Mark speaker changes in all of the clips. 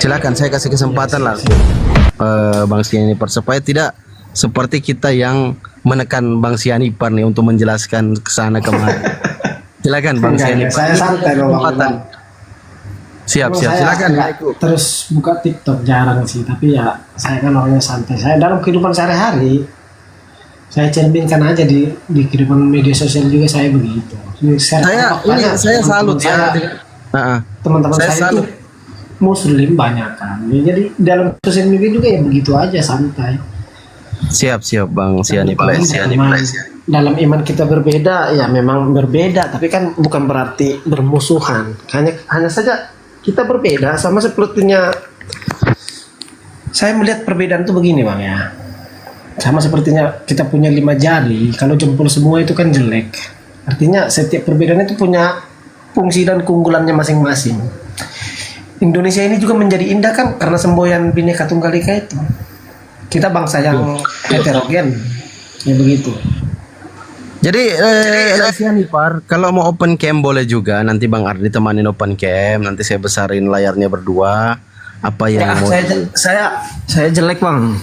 Speaker 1: Silakan saya kasih kesempatan lah Bang Sianipar supaya tidak seperti kita yang menekan Bang Sianipar nih untuk menjelaskan kesana kemari. Silakan Bang Sianipar.
Speaker 2: Saya santai loh Bang.
Speaker 1: Siap, silakan.
Speaker 2: Terus buka TikTok jarang sih, tapi ya saya kan orangnya santai. Saya dalam kehidupan sehari-hari saya cerminkan aja di kehidupan media sosial juga saya begitu.
Speaker 1: Saya salut ya.
Speaker 2: Teman-teman saya itu muslim banyak kan. Ya, jadi dalam sosial media juga ya begitu aja santai.
Speaker 1: Siap Bang Sianipar.
Speaker 2: Dalam iman kita berbeda ya memang berbeda, tapi kan bukan berarti bermusuhan. Hanya saja kita berbeda, sama sepertinya saya melihat perbedaan itu begini Bang ya. Sama sepertinya kita punya 5 jari, kalau jempol semua itu kan jelek. Artinya setiap perbedaan itu punya fungsi dan keunggulannya masing-masing. Indonesia ini juga menjadi indah kan karena semboyan Bhinneka Tunggal Ika itu. Kita bangsa yang heterogen, ya begitu.
Speaker 1: Jadi Sianipar, kalau mau open cam boleh juga. Nanti Bang Ardi temanin open cam. Nanti saya besarin layarnya berdua. Apa yang
Speaker 2: ya,
Speaker 1: mau?
Speaker 2: Saya jelek Bang.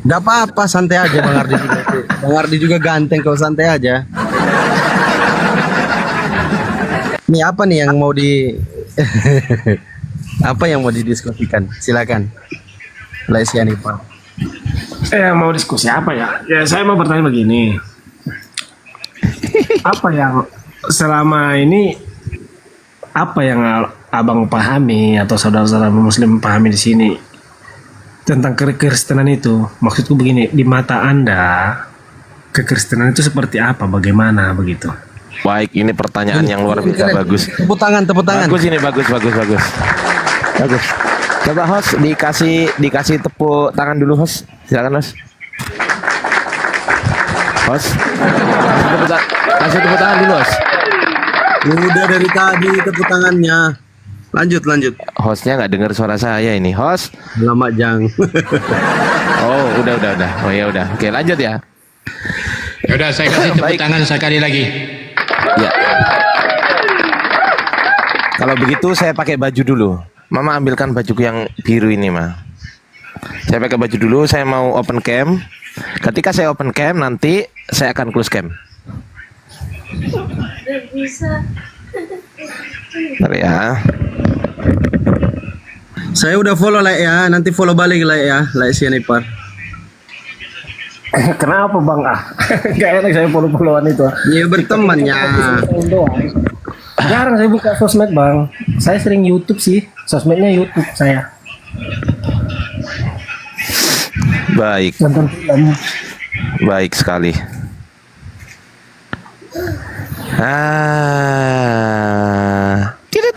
Speaker 1: Gak apa-apa, santai aja Bang Ardi juga. Bang Ardi juga ganteng, kau santai aja. Ini apa nih yang mau apa yang mau didiskusikan? Silakan. Sianipar.
Speaker 2: Mau diskusi apa ya? Ya saya mau bertanya begini. Apa yang selama ini abang pahami atau saudara-saudara muslim pahami di sini tentang kekristenan itu? Maksudku begini, di mata Anda kekristenan itu seperti apa, bagaimana begitu?
Speaker 3: Baik, ini pertanyaan yang luar biasa bagus.
Speaker 1: Tepuk tangan.
Speaker 3: Bagus ini, bagus. Coba host dikasih tepuk tangan dulu host. Silakan host. Kasih tepuk tangan dulu host.
Speaker 1: Udah dari tadi tepuk tangannya. Lanjut.
Speaker 3: Hostnya nggak dengar suara saya ini host.
Speaker 1: Lama Jang.
Speaker 3: Oh udah. Oh ya udah. Oke lanjut ya.
Speaker 4: Ya udah saya kasih tepuk tangan sekali lagi.
Speaker 3: Ya. Kalau begitu saya pakai baju dulu. Mama ambilkan bajuku yang biru ini mah. Saya pakai baju dulu. Saya mau open cam. Ketika saya open cam nanti saya akan close cam.
Speaker 5: Bisa.
Speaker 3: Bentar ya.
Speaker 1: Saya udah follow ya. Nanti follow balik ya. Sianipar.
Speaker 2: Kenapa Bang? Gak enak saya follow-followan itu.
Speaker 1: Iya berteman ya.
Speaker 2: Jarang saya buka sosmed Bang. Saya sering YouTube sih. Sosmednya YouTube saya.
Speaker 3: Baik.
Speaker 2: Nonton film.
Speaker 3: Baik sekali. Tidit.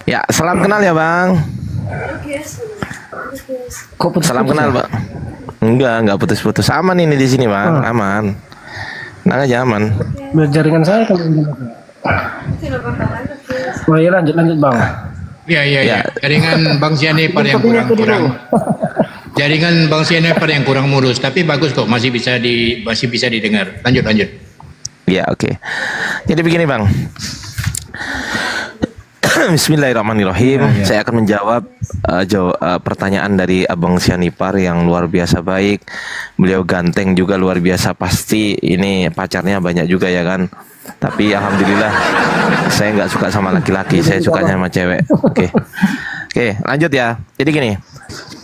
Speaker 3: Ya, salam kenal ya Bang. Salam kenal Bang. Enggak putus-putus. Aman ini di sini Bang, aman. Nah aja aman.
Speaker 2: Jaringan saya kan. Oh iya lanjut Bang.
Speaker 4: Iya. Jaringan Bang Sianipar yang kurang. Jaringan Bang Sianipar yang kurang mulus, tapi bagus kok, masih bisa didengar. Lanjut.
Speaker 3: Ya oke. Jadi begini Bang. Bismillahirrahmanirrahim. Ya. Saya akan menjawab pertanyaan dari Abang Sianipar yang luar biasa baik. Beliau ganteng juga luar biasa. Pasti ini pacarnya banyak juga ya kan. Tapi alhamdulillah saya nggak suka sama laki-laki. Saya sukanya sama cewek. Oke, lanjut ya. Jadi gini,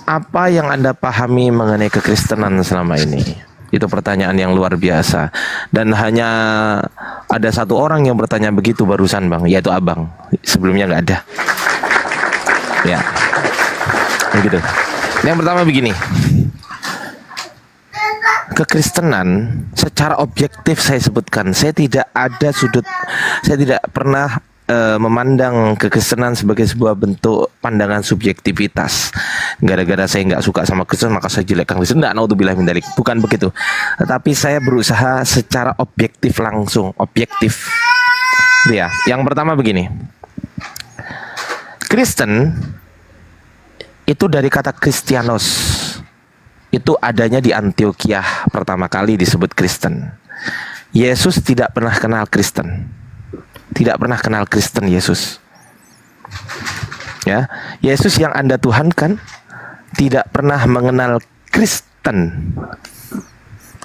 Speaker 3: apa yang Anda pahami mengenai kekristenan selama ini? Itu pertanyaan yang luar biasa. Dan hanya ada satu orang yang bertanya begitu barusan Bang, yaitu Abang. Sebelumnya nggak ada. Ya, begitu. Yang pertama begini, kekristenan secara objektif saya sebutkan, saya tidak pernah memandang kekristenan sebagai sebuah bentuk pandangan subjektivitas. Gara-gara saya nggak suka sama Kristen maka saya jelekkan Kristen. Nggak, naudzubillah min dzalik. Bukan begitu. Tetapi saya berusaha secara objektif langsung, objektif. Ya, yang pertama begini. Kristen itu dari kata Kristianos. Itu adanya di Antioquia pertama kali disebut Kristen. Yesus tidak pernah kenal Kristen. Tidak pernah kenal Kristen Yesus. Ya, Yesus yang Anda tuhankan tidak pernah mengenal Kristen.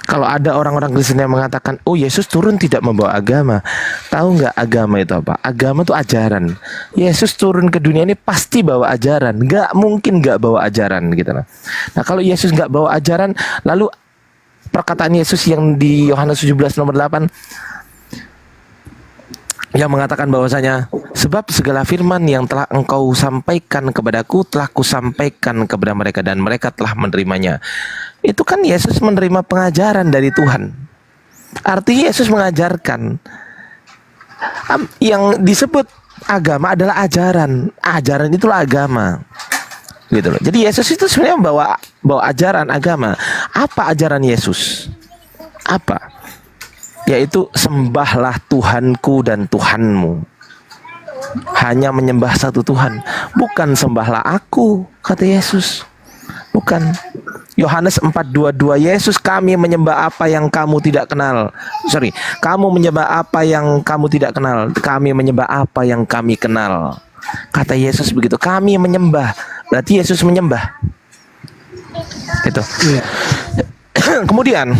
Speaker 3: Kalau ada orang-orang Kristen yang mengatakan, oh Yesus turun tidak membawa agama. Tahu nggak agama itu apa? Agama itu ajaran. Yesus turun ke dunia ini pasti bawa ajaran. Nggak mungkin nggak bawa ajaran gitu. Nah kalau Yesus nggak bawa ajaran, lalu perkataan Yesus yang di Yohanes 17 nomor 8 yang mengatakan bahwasanya sebab segala firman yang telah engkau sampaikan kepadaku telah kusampaikan kepada mereka dan mereka telah menerimanya. Itu kan Yesus menerima pengajaran dari Tuhan. Artinya Yesus mengajarkan. Yang disebut agama adalah ajaran. Ajaran itulah agama. Gitu loh. Jadi Yesus itu sebenarnya bawa ajaran agama. Apa ajaran Yesus? Apa? Yaitu sembahlah Tuhanku dan Tuhanmu. Hanya menyembah satu Tuhan. Bukan sembahlah aku, kata Yesus. Bukan. Yohanes 4:22, Yesus kami menyembah apa yang kamu tidak kenal. Kamu menyembah apa yang kamu tidak kenal. Kami menyembah apa yang kami kenal. Kata Yesus begitu. Kami menyembah. Berarti Yesus menyembah. Itu. Kemudian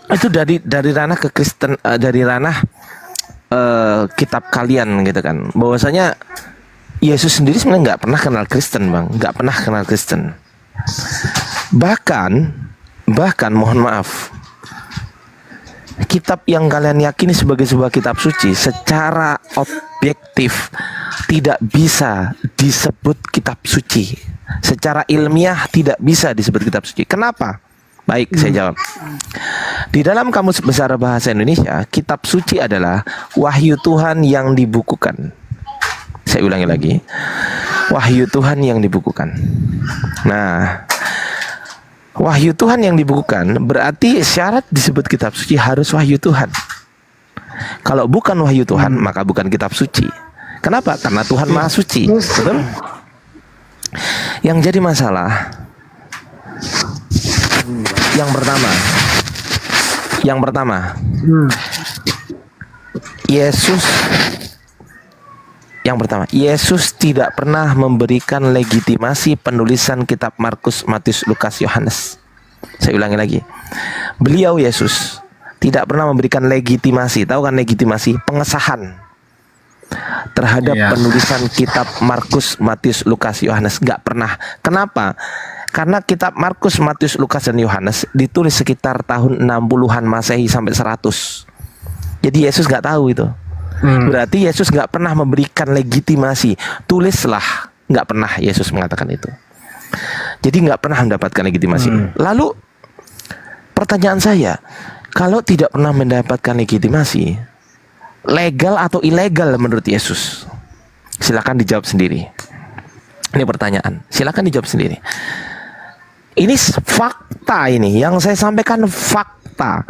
Speaker 3: itu dari ranah ke Kristen, dari ranah kitab kalian gitu kan, bahwasanya Yesus sendiri sebenarnya nggak pernah kenal Kristen, Bang, nggak pernah kenal Kristen. Bahkan mohon maaf, kitab yang kalian yakini sebagai sebuah kitab suci secara objektif tidak bisa disebut kitab suci. Secara ilmiah tidak bisa disebut kitab suci. Kenapa? Baik, saya jawab. Di dalam Kamus Besar Bahasa Indonesia, kitab suci adalah wahyu Tuhan yang dibukukan. Saya ulangi lagi. Wahyu Tuhan yang dibukukan. Nah, wahyu Tuhan yang dibukukan berarti syarat disebut kitab suci harus wahyu Tuhan. Kalau bukan wahyu Tuhan, maka bukan kitab suci. Kenapa? Karena Tuhan Maha Suci. Betul? Yang jadi masalah, yang pertama, Yesus tidak pernah memberikan legitimasi penulisan kitab Markus, Matius, Lukas, Yohanes. Saya ulangi lagi. Beliau Yesus tidak pernah memberikan legitimasi. Tahu kan legitimasi? Pengesahan terhadap penulisan kitab Markus, Matius, Lukas, Yohanes. Nggak pernah. Kenapa? Karena kitab Markus, Matius, Lukas, dan Yohanes ditulis sekitar tahun 60-an Masehi sampai 100. Jadi Yesus nggak tahu itu. Berarti Yesus nggak pernah memberikan legitimasi. Tulislah. Nggak pernah Yesus mengatakan itu. Jadi nggak pernah mendapatkan legitimasi. Lalu pertanyaan saya, kalau tidak pernah mendapatkan legitimasi, legal atau ilegal menurut Yesus? Silakan dijawab sendiri. Ini pertanyaan. Silakan dijawab sendiri. Ini fakta ini. Yang saya sampaikan fakta.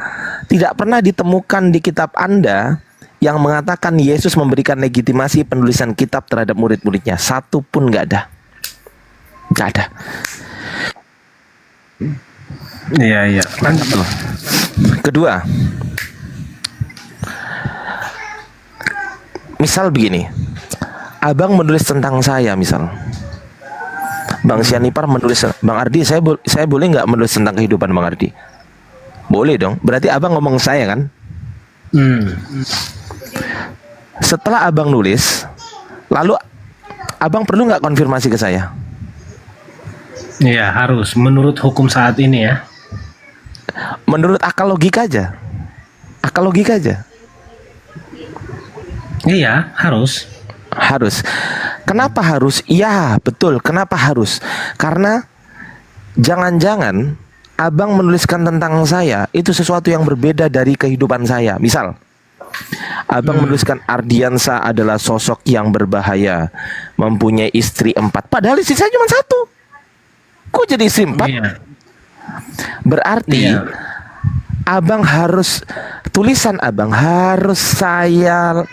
Speaker 3: Tidak pernah ditemukan di kitab Anda yang mengatakan Yesus memberikan legitimasi penulisan kitab terhadap murid-muridnya. Satu pun nggak ada. Nggak ada.
Speaker 2: Iya.
Speaker 3: Kedua, misal begini, abang menulis tentang saya, misal Bang Sianipar menulis, Bang Ardi, saya boleh nggak menulis tentang kehidupan Bang Ardi? Boleh dong. Berarti abang ngomong saya kan? Setelah abang nulis, lalu abang perlu nggak konfirmasi ke saya?
Speaker 2: Iya, harus. Menurut hukum saat ini ya.
Speaker 3: Menurut akal logika aja. Akal logika aja.
Speaker 2: Iya, harus.
Speaker 3: Harus. Kenapa harus? Iya, betul. Kenapa harus? Karena jangan-jangan abang menuliskan tentang saya itu sesuatu yang berbeda dari kehidupan saya. Misal, abang menuliskan Ardiansa adalah sosok yang berbahaya, mempunyai istri 4. Padahal istri saya cuma 1. Kok jadi istri 4?
Speaker 2: Iya.
Speaker 3: Berarti abang harus, tulisan abang harus saya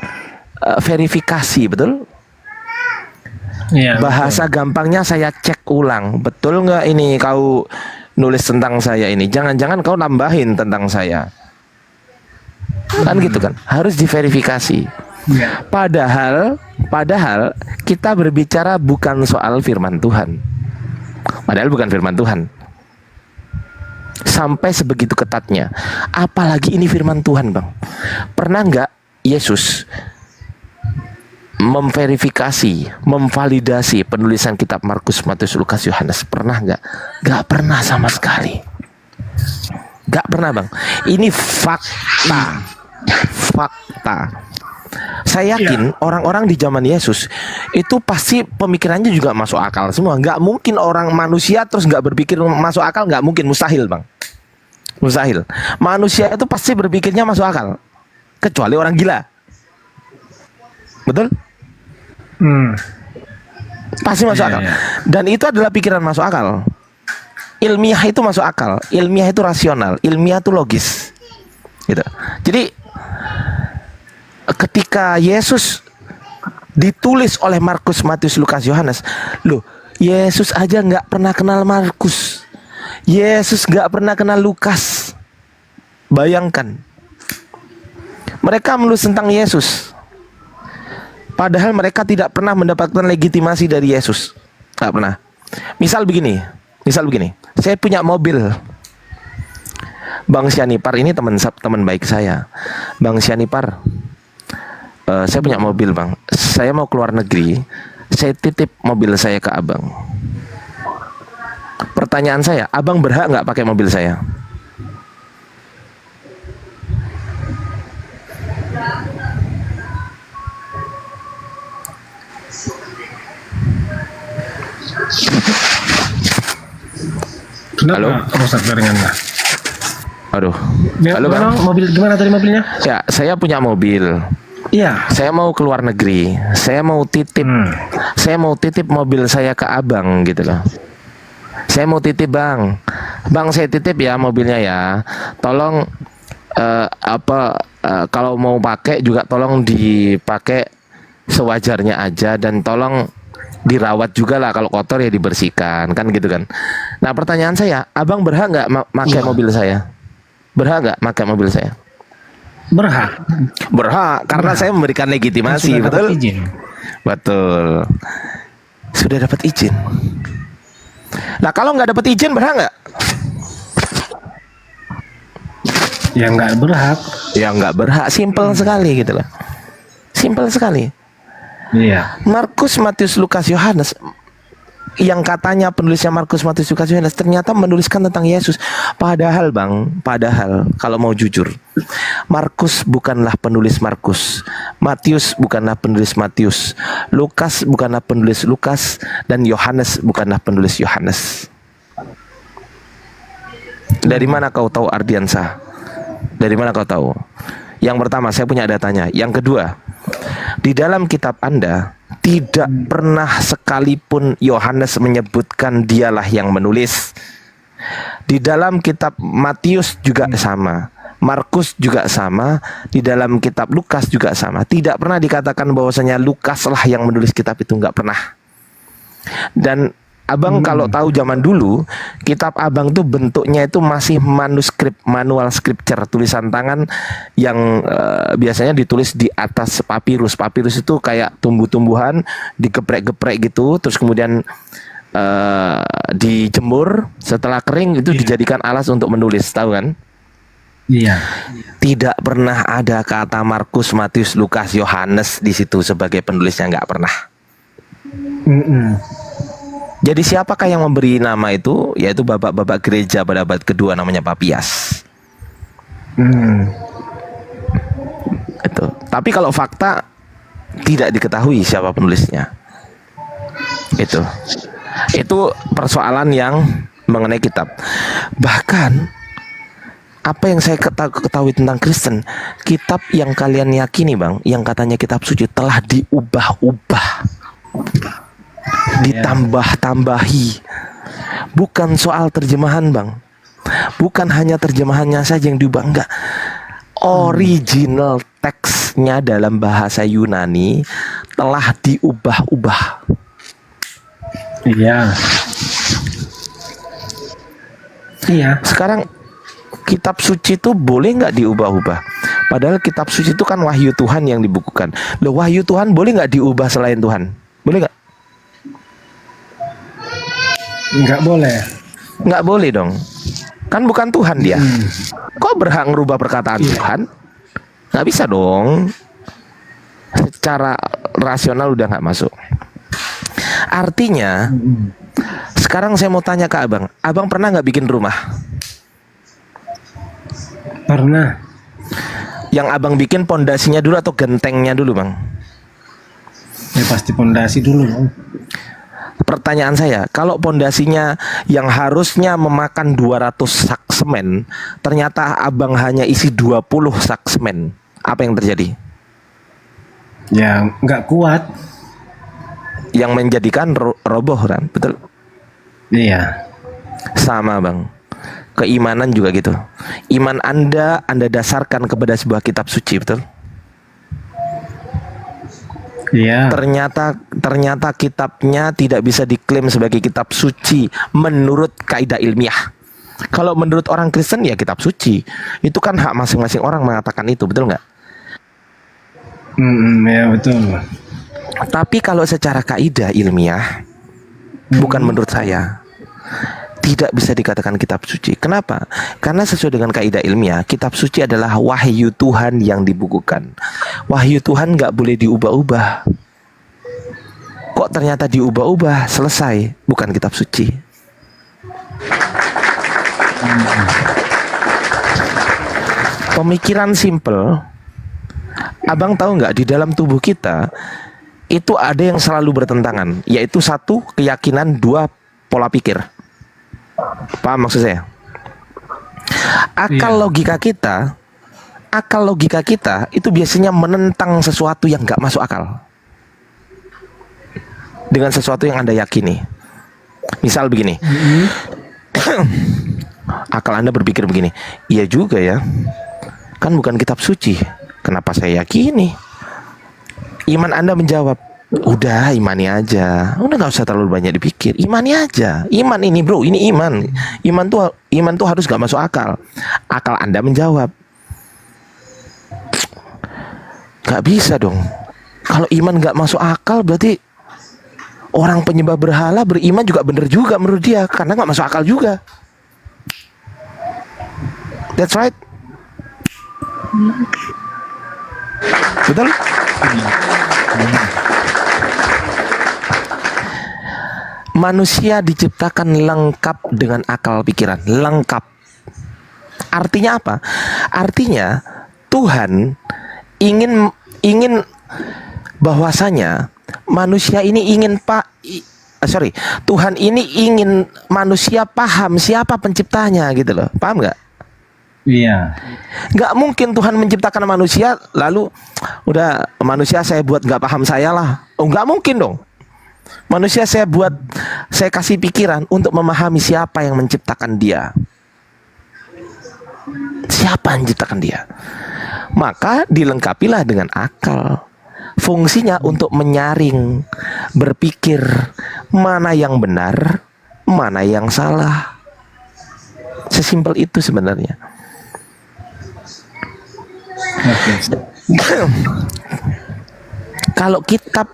Speaker 3: verifikasi, betul?
Speaker 2: Iya,
Speaker 3: Bahasa gampangnya saya cek ulang. Betul nggak ini kau nulis tentang saya ini? Jangan-jangan kau nambahin tentang saya. Kan gitu kan? Harus diverifikasi. Padahal kita berbicara bukan soal firman Tuhan. Padahal bukan firman Tuhan. Sampai sebegitu ketatnya. Apalagi ini firman Tuhan, Bang. Pernah nggak Yesus memverifikasi, memvalidasi penulisan kitab Markus, Matius, Lukas, Yohanes? Pernah nggak? Nggak pernah sama sekali. Nggak pernah, Bang. Ini fakta. Saya yakin orang-orang di zaman Yesus itu pasti pemikirannya juga masuk akal semua. Nggak mungkin orang manusia terus nggak berpikir masuk akal, nggak mungkin, mustahil, Bang. Mustahil. Manusia itu pasti berpikirnya masuk akal, kecuali orang gila. Betul? Pasti masuk akal. Dan itu adalah pikiran masuk akal. Ilmiah itu masuk akal. Ilmiah itu rasional. Ilmiah itu logis. Gitu. Jadi ketika Yesus ditulis oleh Markus, Matius, Lukas, Yohanes, loh, Yesus aja nggak pernah kenal Markus. Yesus nggak pernah kenal Lukas. Bayangkan, mereka menulis tentang Yesus, padahal mereka tidak pernah mendapatkan legitimasi dari Yesus. Nggak pernah. Misal begini, saya punya mobil. Bang Sianipar ini teman baik saya. Bang Sianipar, saya punya mobil, Bang. Saya mau keluar negeri. Saya titip mobil saya ke abang. Pertanyaan saya, abang berhak nggak pakai mobil saya?
Speaker 2: Kenapa?
Speaker 3: Halo?
Speaker 2: Rusak jaringannya.
Speaker 3: Aduh.
Speaker 2: Ya,
Speaker 3: Halo, Bang.
Speaker 2: Mobil gimana tadi mobilnya?
Speaker 3: Ya, saya punya mobil.
Speaker 2: Iya.
Speaker 3: Saya mau keluar negeri. Saya mau titip. Saya mau titip mobil saya ke abang gitu loh. Saya mau titip, Bang. Bang, saya titip ya mobilnya ya. Tolong kalau mau pakai juga tolong dipakai sewajarnya aja, dan tolong dirawat juga lah, kalau kotor ya dibersihkan, kan gitu kan. Nah, pertanyaan saya, abang berhak nggak pakai mobil saya? Berhak nggak pakai mobil saya? Berhak, karena saya memberikan legitimasi.
Speaker 2: Sudah
Speaker 3: betul?
Speaker 2: dapat izin.
Speaker 3: Betul. Sudah dapat izin. Nah, kalau nggak dapat izin berhak nggak?
Speaker 2: Ya nggak berhak.
Speaker 3: Ya nggak berhak, simple sekali gitu loh. Simple sekali.
Speaker 2: Iya.
Speaker 3: Markus, Matius, Lukas, Yohanes, yang katanya penulisnya Markus, Matius, Lukas, Yohanes ternyata menuliskan tentang Yesus. Padahal, Bang, kalau mau jujur, Markus bukanlah penulis Markus, Matius bukanlah penulis Matius, Lukas bukanlah penulis Lukas, dan Yohanes bukanlah penulis Yohanes. Dari mana kau tahu, Ardiansah? Dari mana kau tahu? Yang pertama, saya punya datanya. Yang kedua, di dalam kitab Anda tidak pernah sekalipun Yohanes menyebutkan dialah yang menulis. Di dalam kitab Matius juga sama, Markus juga sama, di dalam kitab Lukas juga sama. Tidak pernah dikatakan bahwasanya Lukaslah yang menulis kitab itu, nggak pernah. Dan abang kalau tahu zaman dulu, kitab abang tuh bentuknya itu masih manuskrip, manual scripture, tulisan tangan yang biasanya ditulis di atas papirus. Papirus itu kayak tumbuh-tumbuhan digeprek-geprek gitu, terus kemudian dijemur, setelah kering itu dijadikan alas untuk menulis, tahu kan?
Speaker 2: Iya.
Speaker 3: Tidak pernah ada kata Markus, Matius, Lukas, Yohanes di situ sebagai penulisnya, nggak pernah. Jadi siapakah yang memberi nama itu? Yaitu bapak-bapak gereja pada abad kedua, namanya Papias. Itu. Tapi kalau fakta tidak diketahui siapa penulisnya. Itu persoalan yang mengenai kitab. Bahkan apa yang saya ketahui tentang Kristen, kitab yang kalian yakini, Bang, yang katanya kitab suci telah diubah-ubah, ditambah-tambahi. Bukan soal terjemahan, Bang. Bukan hanya terjemahannya saja yang diubah, enggak. Original teksnya dalam bahasa Yunani telah diubah-ubah.
Speaker 2: Iya.
Speaker 3: Sekarang kitab suci itu boleh nggak diubah-ubah? Padahal kitab suci itu kan wahyu Tuhan yang dibukukan. Loh, wahyu Tuhan boleh nggak diubah selain Tuhan? Boleh nggak?
Speaker 2: Nggak boleh.
Speaker 3: Nggak boleh dong. Kan bukan Tuhan dia. Kok berhak ngerubah perkataan Tuhan? Nggak bisa dong. Secara rasional udah nggak masuk. Artinya, sekarang saya mau tanya ke abang. Abang pernah nggak bikin rumah?
Speaker 2: Pernah.
Speaker 3: Yang abang bikin pondasinya dulu atau gentengnya dulu, bang?
Speaker 2: Ya pasti pondasi dulu, Bang.
Speaker 3: Pertanyaan saya, kalau pondasinya yang harusnya memakan 200 sak semen, ternyata abang hanya isi 20 sak semen, apa yang terjadi?
Speaker 2: Ya nggak kuat.
Speaker 3: Yang menjadikan roboh kan, betul?
Speaker 2: Iya.
Speaker 3: Sama bang, keimanan juga gitu. Iman anda dasarkan kepada sebuah kitab suci, betul?
Speaker 2: Iya.
Speaker 3: Ternyata kitabnya tidak bisa diklaim sebagai kitab suci menurut kaidah ilmiah. Kalau menurut orang Kristen ya kitab suci. Itu kan hak masing-masing orang mengatakan itu, betul nggak?
Speaker 2: Ya betul.
Speaker 3: Tapi kalau secara kaidah ilmiah, bukan menurut saya, tidak bisa dikatakan kitab suci. Kenapa? Karena sesuai dengan kaidah ilmiah, kitab suci adalah wahyu Tuhan yang dibukukan. Wahyu Tuhan nggak boleh diubah-ubah. Kok ternyata diubah-ubah? Selesai, bukan kitab suci. Pemikiran simple. Abang tahu nggak, di dalam tubuh kita itu ada yang selalu bertentangan, yaitu satu keyakinan, dua pola pikir. Paham maksud saya? Akal logika kita itu biasanya menentang sesuatu yang nggak masuk akal dengan sesuatu yang Anda yakini. Misal begini, akal Anda berpikir begini, iya juga ya, kan bukan kitab suci, kenapa saya yakini? Iman Anda menjawab, udah imani aja, udah nggak usah terlalu banyak dipikir, imani aja. Iman ini bro, ini iman. Iman tuh harus nggak masuk akal. Akal Anda menjawab, nggak bisa dong. Kalau iman nggak masuk akal, berarti orang penyembah berhala beriman juga bener juga menurut dia, karena nggak masuk akal juga. That's right. Betul? Manusia diciptakan lengkap dengan akal pikiran, lengkap. Artinya apa? Artinya Tuhan ingin bahwasanya manusia ini Tuhan ini ingin manusia paham siapa penciptanya gitu loh. Paham nggak?
Speaker 2: Iya.
Speaker 3: Nggak mungkin Tuhan menciptakan manusia lalu udah manusia saya buat nggak paham saya lah. Oh nggak mungkin dong. Manusia saya kasih pikiran untuk memahami siapa yang menciptakan dia. Siapa yang menciptakan dia? Maka dilengkapilah dengan akal. Fungsinya untuk menyaring, berpikir mana yang benar, mana yang salah. Sesimpel itu sebenarnya. Kalau kitab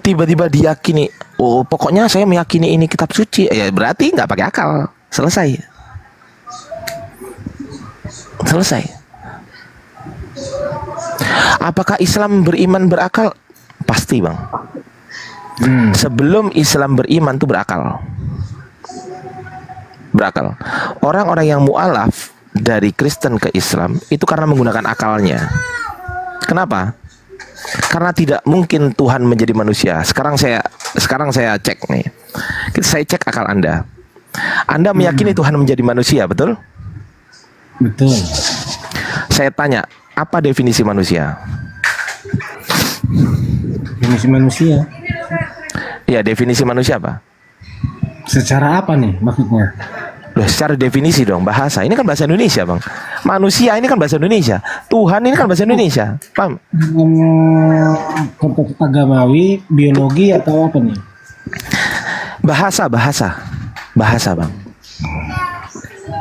Speaker 3: tiba-tiba diyakini, oh pokoknya saya meyakini ini kitab suci, ya berarti nggak pakai akal. Selesai. Apakah Islam beriman berakal? Pasti bang. Sebelum Islam beriman tuh berakal. Orang-orang yang mu'alaf dari Kristen ke Islam itu karena menggunakan akalnya. Kenapa? Karena tidak mungkin Tuhan menjadi manusia. Sekarang saya cek nih. Saya cek akal Anda. Anda meyakini Tuhan menjadi manusia, betul?
Speaker 2: Betul.
Speaker 3: Saya tanya, apa definisi manusia?
Speaker 2: Definisi manusia.
Speaker 3: Ya, definisi manusia apa?
Speaker 2: Secara apa nih maksudnya?
Speaker 3: Loh, secara definisi dong, bahasa. Ini kan bahasa Indonesia, Bang. Manusia ini kan bahasa Indonesia. Tuhan ini kan bahasa Indonesia. Paham?
Speaker 2: Konteks agamawi, biologi atau apa nih?
Speaker 3: Bahasa, Bang.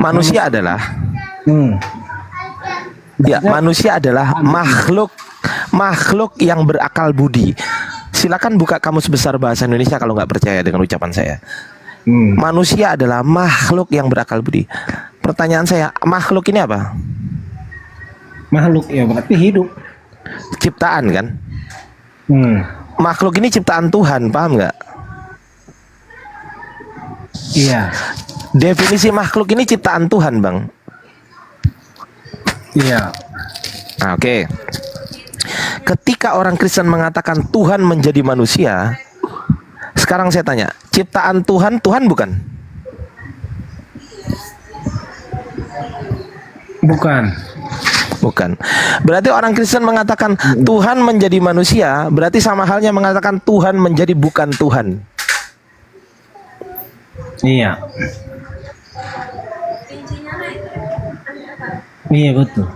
Speaker 3: Manusia adalah Ya, manusia adalah makhluk yang berakal budi. Silakan buka kamus besar bahasa Indonesia kalau nggak percaya dengan ucapan saya. Manusia adalah makhluk yang berakal budi. Pertanyaan saya, makhluk ini apa?
Speaker 2: Makhluk ya berarti hidup.
Speaker 3: Ciptaan kan? Makhluk ini ciptaan Tuhan, paham nggak?
Speaker 2: Iya.
Speaker 3: Definisi makhluk ini ciptaan Tuhan, Bang.
Speaker 2: Iya.
Speaker 3: Nah, oke. Ketika orang Kristen mengatakan Tuhan menjadi manusia, sekarang saya tanya, ciptaan Tuhan, Tuhan bukan?
Speaker 2: Bukan.
Speaker 3: Bukan. Berarti orang Kristen mengatakan Tuhan menjadi manusia, berarti sama halnya mengatakan Tuhan menjadi bukan Tuhan.
Speaker 2: Iya. Iya betul.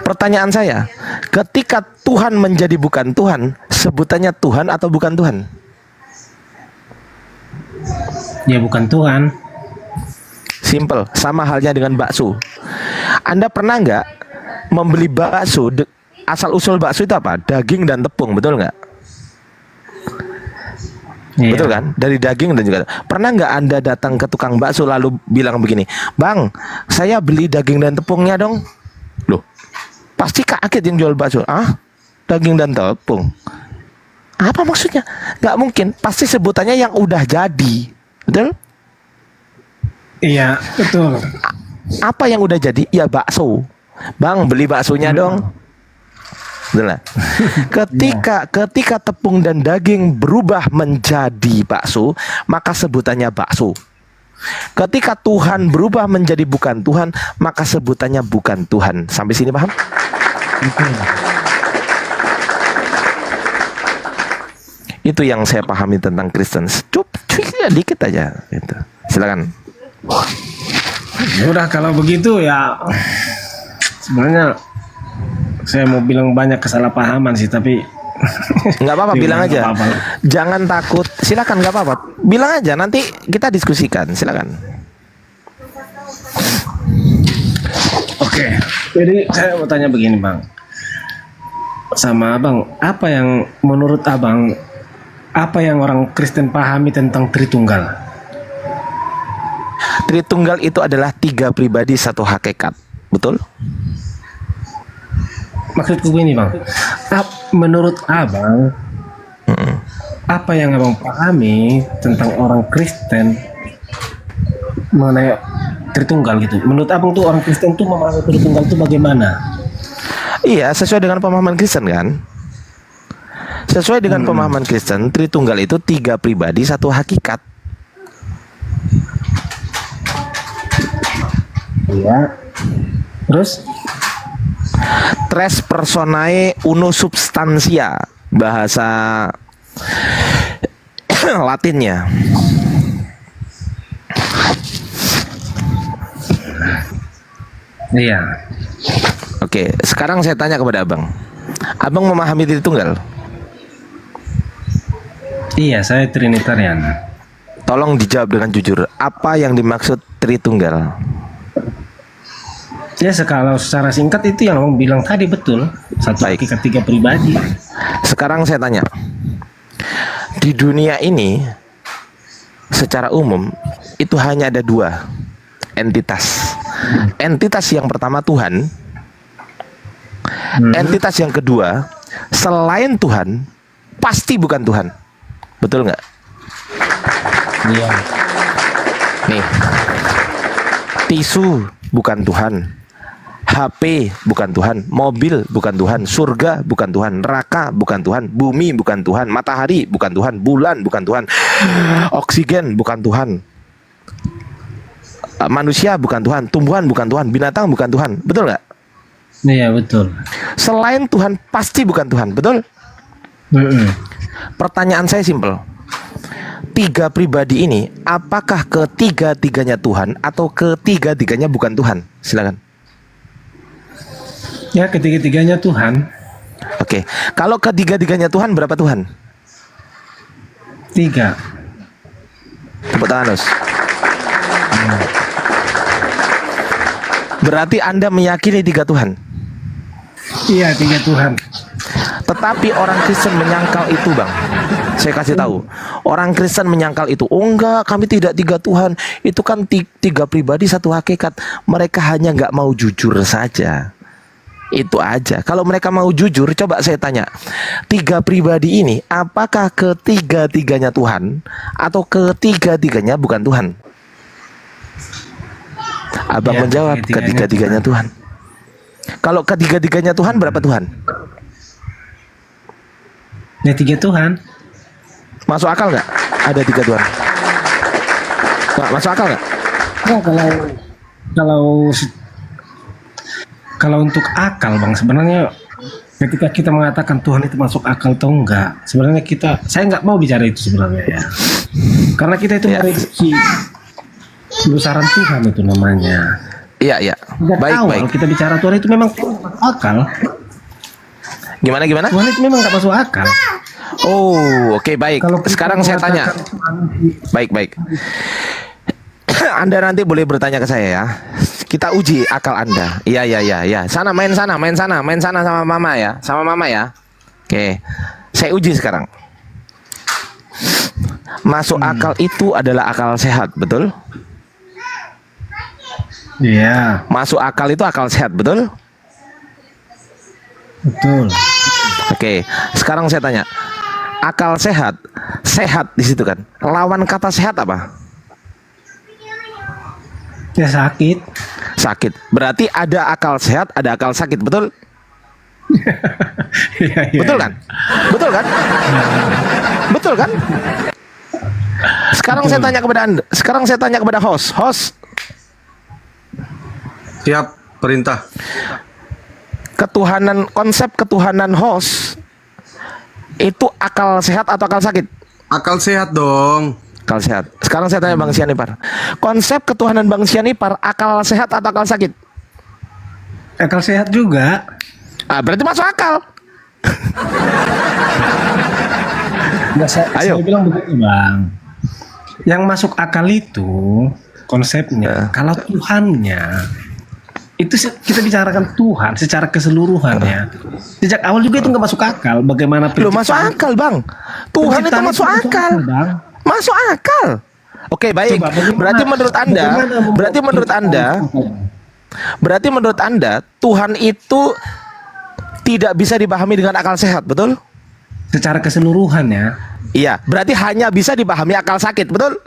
Speaker 3: Pertanyaan saya, ketika Tuhan menjadi bukan Tuhan, sebutannya Tuhan atau bukan Tuhan?
Speaker 2: Ya bukan Tuhan.
Speaker 3: Simple, sama halnya dengan bakso. Anda pernah nggak membeli bakso? Asal usul bakso itu apa? Daging dan tepung, betul nggak?
Speaker 2: Iya.
Speaker 3: Betul kan? Dari daging dan juga. Pernah nggak Anda datang ke tukang bakso lalu bilang begini, Bang, saya beli daging dan tepungnya dong. Loh, pasti kaget yang jual bakso. Ah, daging dan tepung. Apa maksudnya? Nggak mungkin. Pasti sebutannya yang udah jadi. Betul?
Speaker 2: Iya betul.
Speaker 3: Apa yang udah jadi? Ya bakso. Bang, beli baksonya dong. Betul lah. Ketika tepung dan daging berubah menjadi bakso, maka sebutannya bakso. Ketika Tuhan berubah menjadi bukan Tuhan, maka sebutannya bukan Tuhan. Sampai sini paham? Itu yang saya pahami tentang Kristen. Cuy, dikit aja. Gitu. Silakan.
Speaker 2: Udah kalau begitu ya sebenarnya saya mau bilang banyak kesalahpahaman sih, tapi
Speaker 3: nggak apa-apa, bilang aja.
Speaker 2: Apa-apa.
Speaker 3: Jangan takut. Silakan, nggak apa-apa. Bilang aja, nanti kita diskusikan. Silakan.
Speaker 2: Oke. Jadi saya mau tanya begini, Bang. Sama Abang, apa yang menurut Abang, apa yang orang Kristen pahami tentang Tritunggal?
Speaker 3: Tritunggal itu adalah 3 pribadi satu hakikat. Betul?
Speaker 2: Maksudku begini, Bang. Menurut Abang, apa yang Abang pahami tentang orang Kristen mengenai Tritunggal gitu? Menurut Abang tuh orang Kristen tuh memahami Tritunggal itu bagaimana?
Speaker 3: Iya, sesuai dengan pemahaman Kristen kan? Sesuai dengan pemahaman Kristen, Tritunggal itu 3 pribadi satu hakikat.
Speaker 2: Iya. Terus?
Speaker 3: Tres personae uno substantia, bahasa Latinnya.
Speaker 2: Iya.
Speaker 3: Oke, sekarang saya tanya kepada Abang. Abang memahami Tritunggal?
Speaker 2: Iya, saya Trinitarian.
Speaker 3: Tolong dijawab dengan jujur. Apa yang dimaksud Tritunggal?
Speaker 2: Ya, kalau secara singkat itu yang Abang bilang tadi betul. Satu
Speaker 3: Baik.
Speaker 2: hakikat 3 pribadi.
Speaker 3: Sekarang saya tanya. Di dunia ini secara umum itu hanya ada 2 entitas. Entitas yang pertama Tuhan. Entitas yang kedua selain Tuhan pasti bukan Tuhan. Betul nggak?
Speaker 2: Iya.
Speaker 3: Nih, tisu bukan Tuhan, HP bukan Tuhan, mobil bukan Tuhan, surga bukan Tuhan, neraka bukan Tuhan, bumi bukan Tuhan, matahari bukan Tuhan, bulan bukan Tuhan, oksigen bukan Tuhan, manusia bukan Tuhan, tumbuhan bukan Tuhan, binatang bukan Tuhan. Betul nggak?
Speaker 2: Iya, betul.
Speaker 3: Selain Tuhan pasti bukan Tuhan. Betul? Pertanyaan saya simpel. 3 pribadi ini, apakah ketiga-tiganya Tuhan atau ketiga-tiganya bukan Tuhan? Silakan.
Speaker 2: Ya, ketiga-tiganya Tuhan.
Speaker 3: Oke, kalau ketiga-tiganya Tuhan, berapa Tuhan?
Speaker 2: 3.
Speaker 3: Tepuk tangan, Nus. Berarti Anda meyakini 3 Tuhan.
Speaker 2: Iya, 3 Tuhan.
Speaker 3: Tetapi orang Kristen menyangkal itu, Bang. Saya kasih tahu. Orang Kristen menyangkal itu. Oh enggak, kami tidak 3 Tuhan. Itu kan 3 pribadi, 1 hakikat. Mereka hanya nggak mau jujur saja. Itu aja. Kalau mereka mau jujur, coba saya tanya. 3 pribadi ini, apakah ketiga-tiganya Tuhan atau ketiga-tiganya bukan Tuhan? Abang
Speaker 2: Ya,
Speaker 3: menjawab ketiga-tiganya Tuhan. Kalau ketiga-tiganya Tuhan, berapa Tuhan?
Speaker 2: Ya 3 Tuhan.
Speaker 3: Masuk akal nggak? Ada 3 Tuhan. Nggak, masuk akal nggak?
Speaker 2: Nah, kalau kalau untuk akal, Bang, sebenarnya ketika kita mengatakan Tuhan itu masuk akal atau enggak, sebenarnya saya nggak mau bicara itu sebenarnya ya. Karena kita itu
Speaker 3: Ya.
Speaker 2: mereduksi besaran Tuhan itu namanya.
Speaker 3: Iya, iya. Baik,
Speaker 2: Awal
Speaker 3: baik.
Speaker 2: kita bicara Tuhan itu memang akal.
Speaker 3: Gimana?
Speaker 2: Tuhan itu memang nggak masuk akal.
Speaker 3: Oh, oke, baik.
Speaker 2: Kalau kita
Speaker 3: Sekarang saya tanya.
Speaker 2: mengatakan Tuhan
Speaker 3: Baik, baik. Anda nanti boleh bertanya ke saya ya. Kita uji akal Anda. Iya, iya, iya, iya. Sana main sana sama mama ya. Sama mama ya. Oke. Saya uji sekarang. Masuk akal itu adalah akal sehat, betul?
Speaker 2: Iya,
Speaker 3: Masuk akal itu akal sehat, betul?
Speaker 2: betul.
Speaker 3: Oke. Sekarang saya tanya. Akal sehat, sehat di situ kan. Lawan kata sehat apa?
Speaker 2: Ya sakit.
Speaker 3: Sakit. Berarti ada akal sehat, ada akal sakit, betul?
Speaker 2: Iya, iya.
Speaker 3: Betul kan? Betul kan? Betul kan? Sekarang saya tanya kepada Anda. Sekarang saya tanya kepada host. Host,
Speaker 1: Siap, perintah.
Speaker 3: ketuhanan, konsep ketuhanan host itu akal sehat atau akal sakit?
Speaker 1: Akal sehat dong.
Speaker 3: Akal sehat. Sekarang saya tanya Bang Sianipar. Konsep ketuhanan Bang Sianipar akal sehat atau akal sakit?
Speaker 2: Akal sehat juga.
Speaker 3: Ah, berarti masuk akal.
Speaker 2: Nggak,
Speaker 3: Ayo.
Speaker 2: saya bilang begitu, Bang. Yang masuk akal itu konsepnya, kalau Tuhannya itu kita bicarakan Tuhan secara keseluruhannya. Sejak awal juga itu nggak masuk akal. Bagaimana
Speaker 3: Loh, masuk akal, Bang. Tuhan itu
Speaker 2: penciptaan
Speaker 3: masuk
Speaker 2: itu
Speaker 3: akal.
Speaker 2: Bang.
Speaker 3: Masuk akal. Oke, baik.
Speaker 2: Coba, bagaimana-
Speaker 3: Berarti menurut Anda,
Speaker 2: bagaimana
Speaker 3: berarti menurut Anda, berarti menurut Anda Tuhan itu tidak bisa dipahami dengan akal sehat, betul?
Speaker 2: Secara keseluruhan ya.
Speaker 3: Iya, berarti hanya bisa dipahami akal sakit, betul?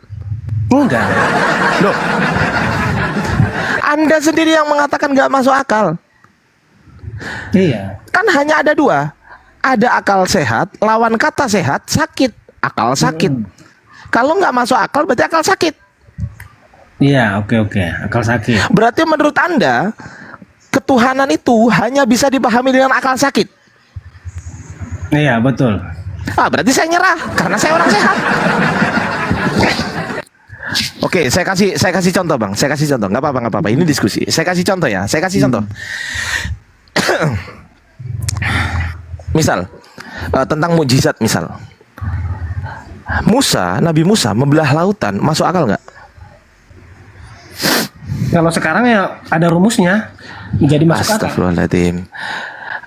Speaker 2: Enggak.
Speaker 3: Loh, Anda sendiri yang mengatakan nggak masuk akal.
Speaker 2: Iya.
Speaker 3: Kan hanya ada 2. Ada akal sehat, lawan kata sehat, sakit. Akal sakit. Kalau nggak masuk akal, berarti akal sakit.
Speaker 2: Iya, oke. Akal sakit.
Speaker 3: Berarti menurut Anda, ketuhanan itu hanya bisa dipahami dengan akal sakit.
Speaker 2: Iya, betul.
Speaker 3: Ah, berarti saya nyerah karena saya orang sehat. Oke, saya kasih contoh, Bang. Saya kasih contoh. Nggak apa-apa. Ini diskusi. Saya kasih contoh ya. Saya kasih contoh. Misal tentang mukjizat misal. Nabi Musa membelah lautan, masuk akal nggak?
Speaker 2: Kalau sekarang ya ada rumusnya. Jadi masuk akal.
Speaker 3: Astagfirullahaladzim.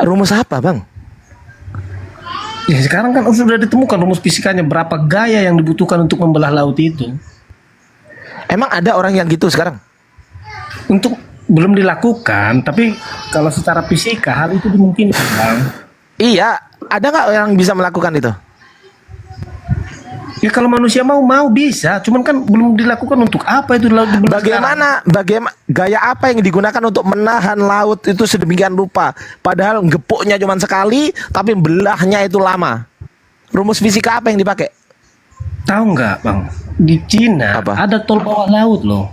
Speaker 3: Rumus apa, Bang?
Speaker 2: Ya sekarang kan sudah ditemukan rumus fisikanya, berapa gaya yang dibutuhkan untuk membelah laut itu.
Speaker 3: Emang ada orang yang gitu sekarang?
Speaker 2: Untuk belum dilakukan, tapi kalau secara fisika hal itu dimungkinkan, Bang.
Speaker 3: Iya, ada nggak yang bisa melakukan itu?
Speaker 2: Ya kalau manusia mau bisa, cuman kan belum dilakukan. Untuk apa itu laut dibelah sekarang?
Speaker 3: Bagaimana gaya apa yang digunakan untuk menahan laut itu sedemikian rupa? Padahal gepuknya cuma sekali, tapi belahnya itu lama. Rumus fisika apa yang dipakai?
Speaker 2: Tahu nggak, Bang? Di Cina
Speaker 3: Apa?
Speaker 2: ada tol bawah laut loh.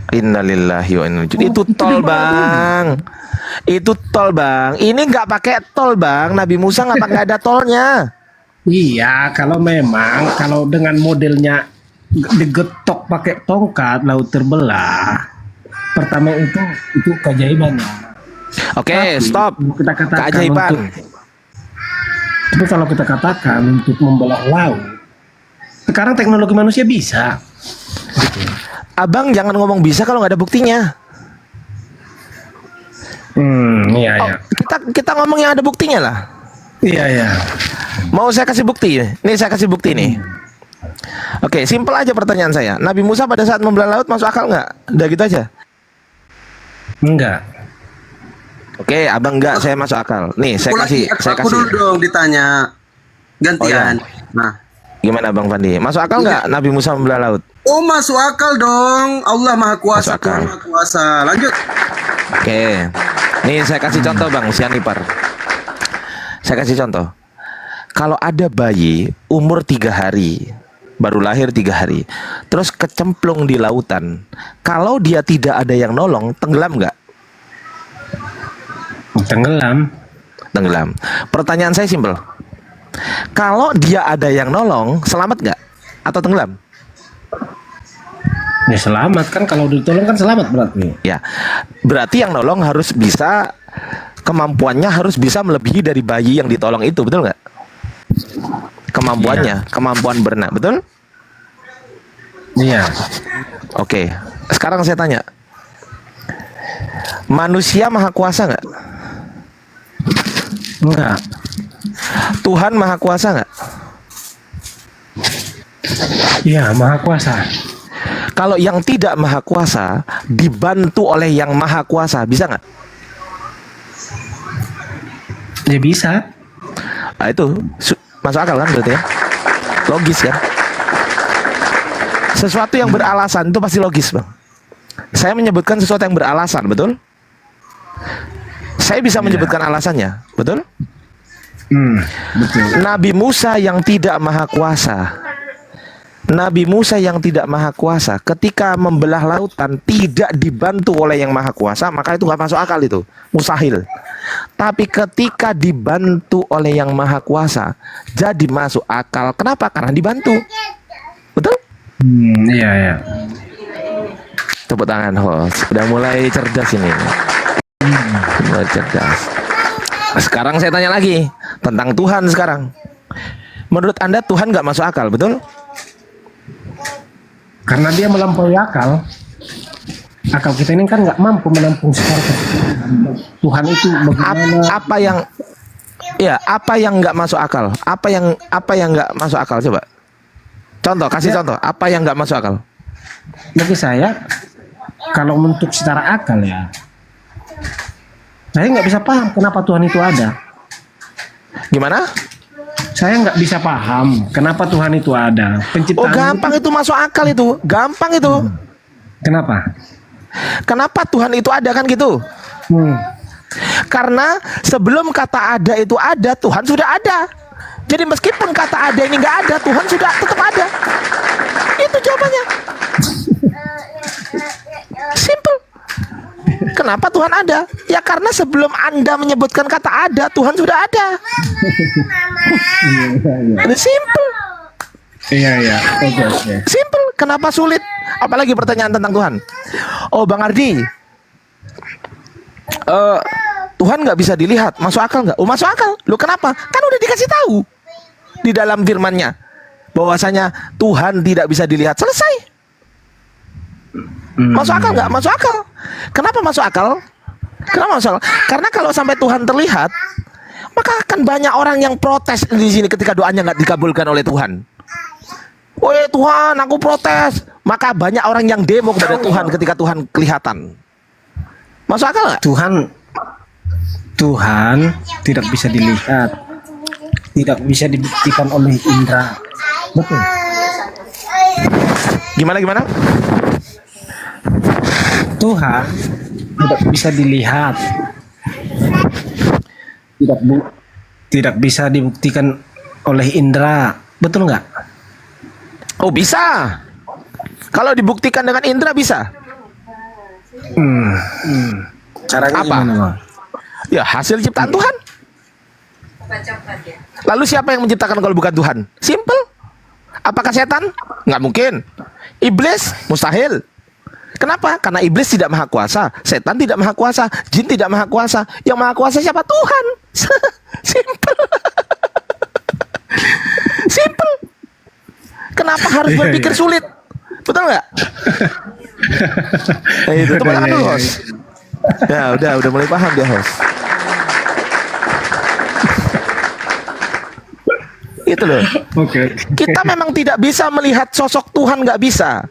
Speaker 3: Innalillahi wa inna ilaihi raji'un. Itu
Speaker 2: itu
Speaker 3: tol,
Speaker 2: di mana?
Speaker 3: Bang. Itu tol, Bang. Ini nggak pakai tol, Bang. Nabi Musa nggak ada tolnya.
Speaker 2: Iya, kalau dengan modelnya digetok pakai tongkat laut terbelah. Pertama itu keajaibannya.
Speaker 3: Oke,
Speaker 2: Tapi,
Speaker 3: stop.
Speaker 2: kita katakan
Speaker 3: Keajaiban.
Speaker 2: Tapi kalau kita katakan untuk membelah laut, sekarang teknologi manusia bisa.
Speaker 3: Abang jangan ngomong bisa kalau nggak ada buktinya.
Speaker 2: Iya,
Speaker 3: Oh,
Speaker 2: iya.
Speaker 3: kita ngomong yang ada buktinya lah.
Speaker 2: Iya, iya.
Speaker 3: Mau saya kasih bukti? Nih saya kasih bukti nih. Oke, simpel aja pertanyaan saya. Nabi Musa pada saat membelah laut masuk akal nggak? Udah gitu aja.
Speaker 2: Enggak.
Speaker 3: Oke, abang nggak, saya masuk akal. Nih, saya
Speaker 1: Aku dulu
Speaker 3: kasih.
Speaker 1: dong ditanya. Gantian. Nah.
Speaker 3: Gimana Bang Fandi? Masuk akal nggak Nabi Musa membelah laut?
Speaker 1: Oh, masuk akal dong. Allah Maha Kuasa,
Speaker 3: Masuk akal.
Speaker 1: Tuhan Maha Kuasa. Lanjut.
Speaker 3: Oke. Nih saya kasih contoh Bang Sianipar. Saya kasih contoh. Kalau ada bayi umur 3 hari, baru lahir 3 hari, terus kecemplung di lautan, kalau dia tidak ada yang nolong, tenggelam nggak?
Speaker 2: Tenggelam.
Speaker 3: Tenggelam. Pertanyaan saya simpel. Kalau dia ada yang nolong, selamat nggak? Atau tenggelam?
Speaker 2: Ya selamat kan, kalau ditolong kan selamat berarti.
Speaker 3: Ya, berarti yang nolong harus bisa, kemampuannya harus bisa melebihi dari bayi yang ditolong itu, betul nggak? Kemampuannya, kemampuan berenang, betul?
Speaker 2: Iya.
Speaker 3: Oke, sekarang saya tanya, manusia maha kuasa nggak?
Speaker 2: Enggak.
Speaker 3: Tuhan maha kuasa nggak?
Speaker 2: Iya, maha kuasa.
Speaker 3: Kalau yang tidak maha kuasa dibantu oleh yang maha kuasa, bisa nggak?
Speaker 2: Ya bisa.
Speaker 3: Nah, itu masuk akal kan berarti ya? Logis kan? Sesuatu yang beralasan itu pasti logis, Bang. Saya menyebutkan sesuatu yang beralasan, betul? Saya bisa menyebutkan alasannya, betul?
Speaker 2: Betul.
Speaker 3: Nabi Musa yang tidak maha kuasa, Nabi Musa yang tidak maha kuasa, ketika membelah lautan tidak dibantu oleh yang maha kuasa, maka itu nggak masuk akal, itu mustahil. Tapi ketika dibantu oleh yang maha kuasa, jadi masuk akal. Kenapa? Karena dibantu, betul?
Speaker 2: Iya, iya.
Speaker 3: Tepuk tangan, host. Udah mulai cerdas ini. Mulai cerdas. Sekarang saya tanya lagi tentang Tuhan sekarang. Menurut Anda Tuhan nggak masuk akal, betul?
Speaker 2: Karena dia melampaui akal. Akal kita ini kan nggak mampu menampung secara Tuhan itu bagaimana?
Speaker 3: Apa yang nggak masuk akal? Apa yang nggak masuk akal? Coba. Contoh, kasih contoh. Apa yang nggak masuk akal?
Speaker 2: Bagi saya, kalau untuk secara akal ya, saya nggak bisa paham kenapa Tuhan itu ada.
Speaker 3: Gimana?
Speaker 2: Saya nggak bisa paham kenapa Tuhan itu ada. Penciptaan.
Speaker 3: Oh, gampang itu masuk akal itu. Gampang itu.
Speaker 2: Kenapa?
Speaker 3: Kenapa Tuhan itu ada kan gitu? Karena sebelum kata ada itu ada, Tuhan sudah ada. Jadi meskipun kata ada ini nggak ada, Tuhan sudah tetap ada. Itu jawabannya. Simple. Kenapa Tuhan ada? Ya karena sebelum Anda menyebutkan kata ada, Tuhan sudah ada. Ini simple.
Speaker 2: Iya, iya. Oke.
Speaker 3: Simple. Kenapa sulit? Apalagi pertanyaan tentang Tuhan. Oh, Bang Ardi, Tuhan nggak bisa dilihat. Masuk akal nggak? Oh, masuk akal. Lu kenapa? Kan udah dikasih tahu di dalam firman-Nya bahwasanya Tuhan tidak bisa dilihat. Selesai. Masuk akal nggak? Masuk akal. Kenapa masuk akal? Kenapa masuk akal? Karena kalau sampai Tuhan terlihat, maka akan banyak orang yang protes di sini ketika doanya nggak dikabulkan oleh Tuhan. Woi Tuhan, aku protes. Maka banyak orang yang demo kepada Tuhan ketika Tuhan kelihatan. Masuk akal nggak?
Speaker 2: Tuhan tidak bisa dilihat, tidak bisa dibuktikan oleh indera. Betul.
Speaker 3: Gimana?
Speaker 2: Tuhan tidak bisa dilihat, tidak bisa dibuktikan oleh indera. Betul nggak?
Speaker 3: Oh bisa. Kalau dibuktikan dengan indera bisa.
Speaker 2: Caranya
Speaker 3: Apa?
Speaker 2: gimana, Bang?
Speaker 3: Ya hasil ciptaan Tuhan. Lalu siapa yang menciptakan kalau bukan Tuhan? Simple. Apakah setan? Nggak mungkin. Iblis? Mustahil. Kenapa? Karena iblis tidak maha kuasa, setan tidak maha kuasa, jin tidak maha kuasa. Yang maha kuasa siapa? Tuhan. Simple. Simple. Kenapa harus berpikir sulit? Betul nggak? Nah, itu tepuk tangan dulu, host. Ya udah mulai paham dia host. Itu loh.
Speaker 2: Oke.
Speaker 3: Kita memang tidak bisa melihat sosok Tuhan, nggak bisa.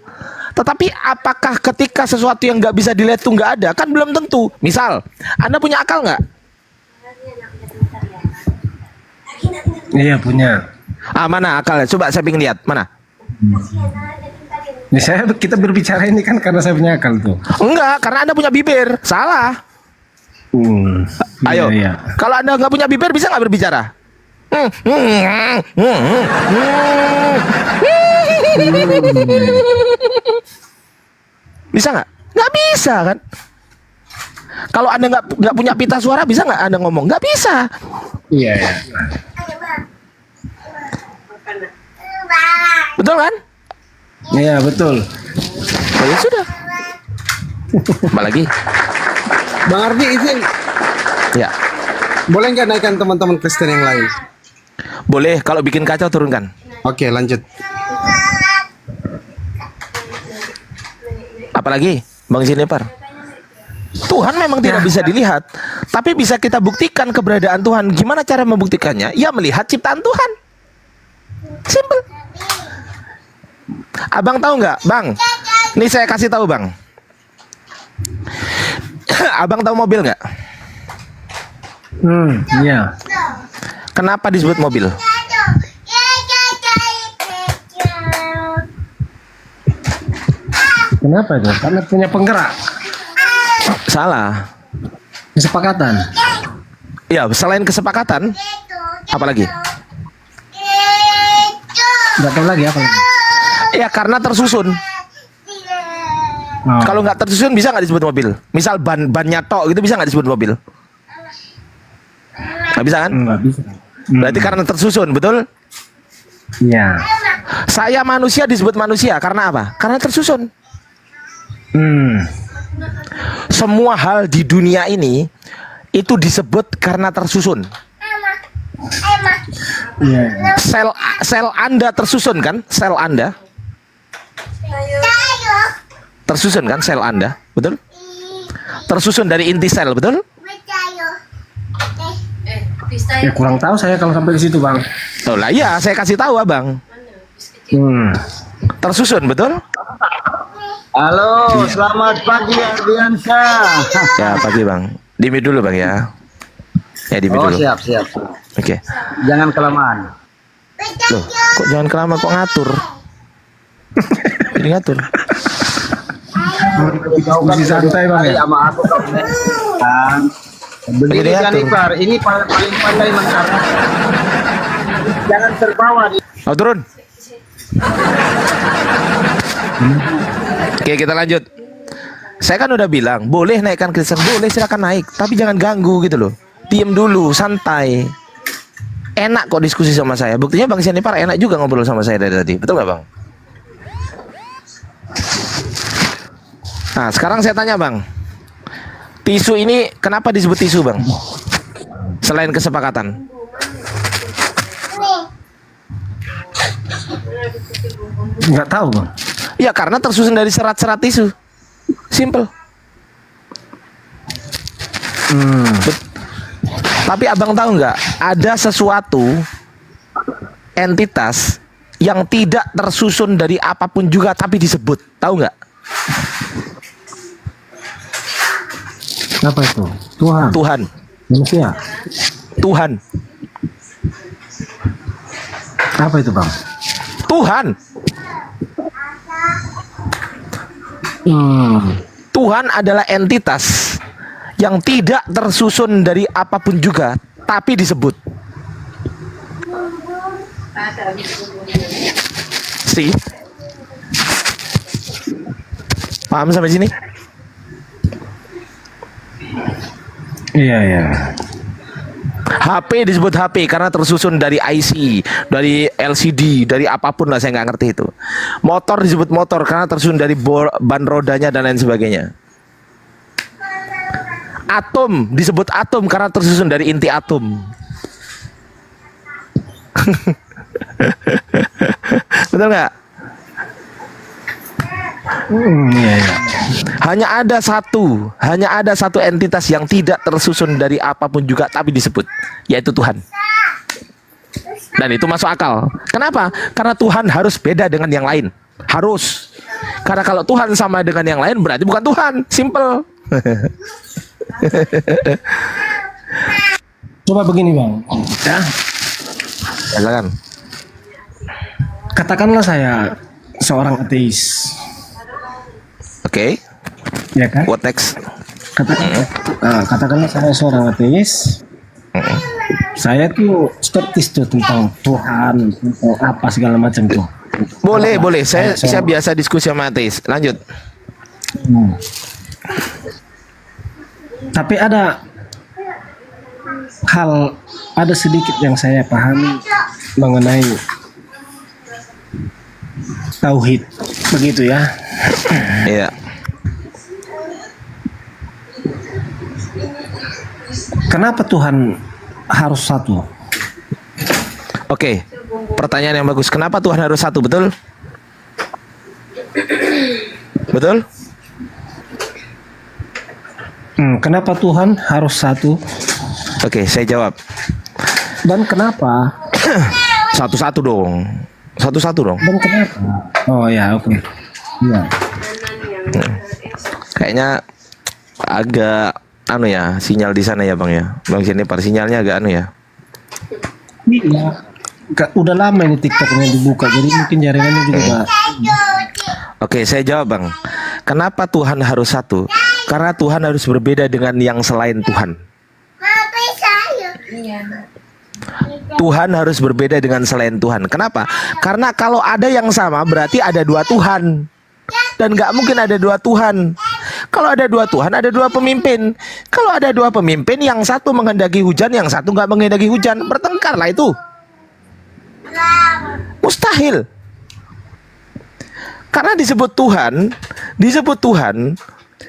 Speaker 3: Tetapi apakah ketika sesuatu yang nggak bisa dilihat itu nggak ada? Kan belum tentu. Misal, Anda punya akal nggak?
Speaker 2: Iya punya.
Speaker 3: Mana akalnya? Coba saya pengen lihat. Mana?
Speaker 2: Ini kita berbicara ini kan karena saya punya akal tuh.
Speaker 3: Enggak, karena Anda punya bibir. Salah. Ayo.
Speaker 2: Iya.
Speaker 3: Kalau Anda nggak punya bibir, bisa nggak berbicara? Bisa nggak? Nggak bisa kan? Kalau Anda nggak punya pita suara, bisa nggak Anda ngomong? Nggak bisa.
Speaker 2: Iya.
Speaker 3: Betul kan?
Speaker 2: Iya betul.
Speaker 3: Oh, ya sudah. Apa lagi?
Speaker 1: Bang Ardi izin,
Speaker 3: Ya,
Speaker 1: boleh nggak naikkan teman-teman Kristen yang lain?
Speaker 3: boleh. Kalau bikin kacau turunkan.
Speaker 1: Oke, lanjut.
Speaker 3: Apalagi, Bang Jennifer? Tuhan memang tidak bisa dilihat, tapi bisa kita buktikan keberadaan Tuhan. Gimana cara membuktikannya? Ya melihat ciptaan Tuhan. Simple. Abang tahu nggak, Bang? Ini saya kasih tahu, Bang. Abang tahu mobil nggak?
Speaker 2: Iya.
Speaker 3: Kenapa disebut mobil?
Speaker 2: Kenapa itu? Karena punya penggerak.
Speaker 3: Salah.
Speaker 2: Kesepakatan.
Speaker 3: Ya, selain kesepakatan, apalagi?
Speaker 2: Nggak tahu lagi apa lagi.
Speaker 3: Ya karena tersusun.
Speaker 2: Oh.
Speaker 3: Kalau nggak tersusun bisa nggak disebut mobil? Misal bannya tok gitu bisa nggak disebut mobil? Nggak bisa kan?
Speaker 2: Nggak bisa.
Speaker 3: Berarti karena tersusun, betul?
Speaker 2: Iya.
Speaker 3: Saya manusia disebut manusia karena apa? Karena tersusun. Semua hal di dunia ini itu disebut karena tersusun.
Speaker 2: Iya.
Speaker 3: Sel Anda tersusun kan? Sel Anda tersusun kan? Sel Anda, betul? Tersusun dari inti sel, betul?
Speaker 2: Ya kurang tahu saya kalau sampai ke situ bang.
Speaker 3: Oh lah iya, saya kasih tahu abang. Tersusun, betul?
Speaker 1: Halo, selamat pagi Ardiansyah.
Speaker 3: Ya pagi bang. Dimit dulu bang ya. Ya dimit
Speaker 1: Oh,
Speaker 3: dulu.
Speaker 1: siap.
Speaker 3: Oke.
Speaker 1: Jangan kelamaan.
Speaker 3: Loh, kok jangan kelamaan, kok ngatur? Jadi ngatur.
Speaker 2: Diskusi santai bang ya.
Speaker 1: Sama aku kau. Begini
Speaker 3: Jadi atur.
Speaker 1: Janifar, ini paling pandai mengarah. Jangan terbawa.
Speaker 3: Oh turun. Oke kita lanjut. Saya kan udah bilang boleh naikkan Kristen, boleh silakan naik, tapi jangan ganggu gitu loh. Diem dulu, santai. Enak kok diskusi sama saya. Buktinya Bang Jennifer enak juga ngobrol sama saya dari tadi. Betul nggak Bang? Nah sekarang saya tanya Bang, tisu ini kenapa disebut tisu Bang? Selain kesepakatan.
Speaker 2: Nggak tahu bang.
Speaker 3: Ya karena tersusun dari serat-serat tisu. Simple. Tapi abang tahu nggak? Ada sesuatu entitas yang tidak tersusun dari apapun juga tapi disebut. Tahu nggak?
Speaker 2: Apa itu? Tuhan.
Speaker 3: Tuhan.
Speaker 2: Manusia.
Speaker 3: Tuhan.
Speaker 2: Apa itu bang?
Speaker 3: Tuhan. Tuhan adalah entitas yang tidak tersusun dari apapun juga tapi disebut. Si. Paham sampai sini?
Speaker 2: Iya iya.
Speaker 3: HP disebut HP karena tersusun dari IC, dari LCD, dari apapun lah saya nggak ngerti itu. Motor disebut motor karena tersusun dari ban rodanya dan lain sebagainya. Atom disebut atom karena tersusun dari inti atom. Betul nggak?
Speaker 2: Iya, iya.
Speaker 3: Hanya ada satu entitas yang tidak tersusun dari apapun juga tapi disebut, yaitu Tuhan. Dan itu masuk akal. Kenapa? Karena Tuhan harus beda dengan yang lain. Harus. Karena kalau Tuhan sama dengan yang lain berarti bukan Tuhan. Simple.
Speaker 2: Coba begini Bang. Ya.
Speaker 3: Silakan.
Speaker 2: Katakanlah saya seorang ateis.
Speaker 3: Oke.
Speaker 2: Ya kan?
Speaker 3: What next?
Speaker 2: Katakanlah saya seorang ateis. Saya tuh skeptis tuh tentang Tuhan, tentang apa segala macam tuh.
Speaker 3: Boleh. Saya biasa diskusi sama ateis. Lanjut.
Speaker 2: Tapi ada sedikit yang saya pahami mengenai tauhid, begitu ya.
Speaker 3: Iya.
Speaker 2: Kenapa Tuhan harus satu?
Speaker 3: Oke. Pertanyaan yang bagus. Kenapa Tuhan harus satu? Betul? Betul?
Speaker 2: Kenapa Tuhan harus satu?
Speaker 3: Oke, saya jawab.
Speaker 2: Dan kenapa?
Speaker 3: Satu-satu dong.
Speaker 2: Dan kenapa? Oh ya, oke. Iya.
Speaker 3: Kayaknya agak sinyal di sana ya Bang ya. Bang sini sinyalnya agak ya.
Speaker 2: Iya. Udah lama ini TikToknya dibuka, jadi mungkin jaringannya juga Pak.
Speaker 3: Oke, saya jawab Bang. Kenapa Tuhan harus satu? Karena Tuhan harus berbeda dengan yang selain Tuhan. Tuhan harus berbeda dengan selain Tuhan. Kenapa? Karena kalau ada yang sama berarti ada dua Tuhan. Dan nggak mungkin ada dua Tuhan. Kalau ada dua Tuhan, ada dua pemimpin. Kalau ada dua pemimpin, yang satu menghendaki hujan, yang satu nggak menghendaki hujan, bertengkar lah itu. Mustahil. Karena disebut Tuhan,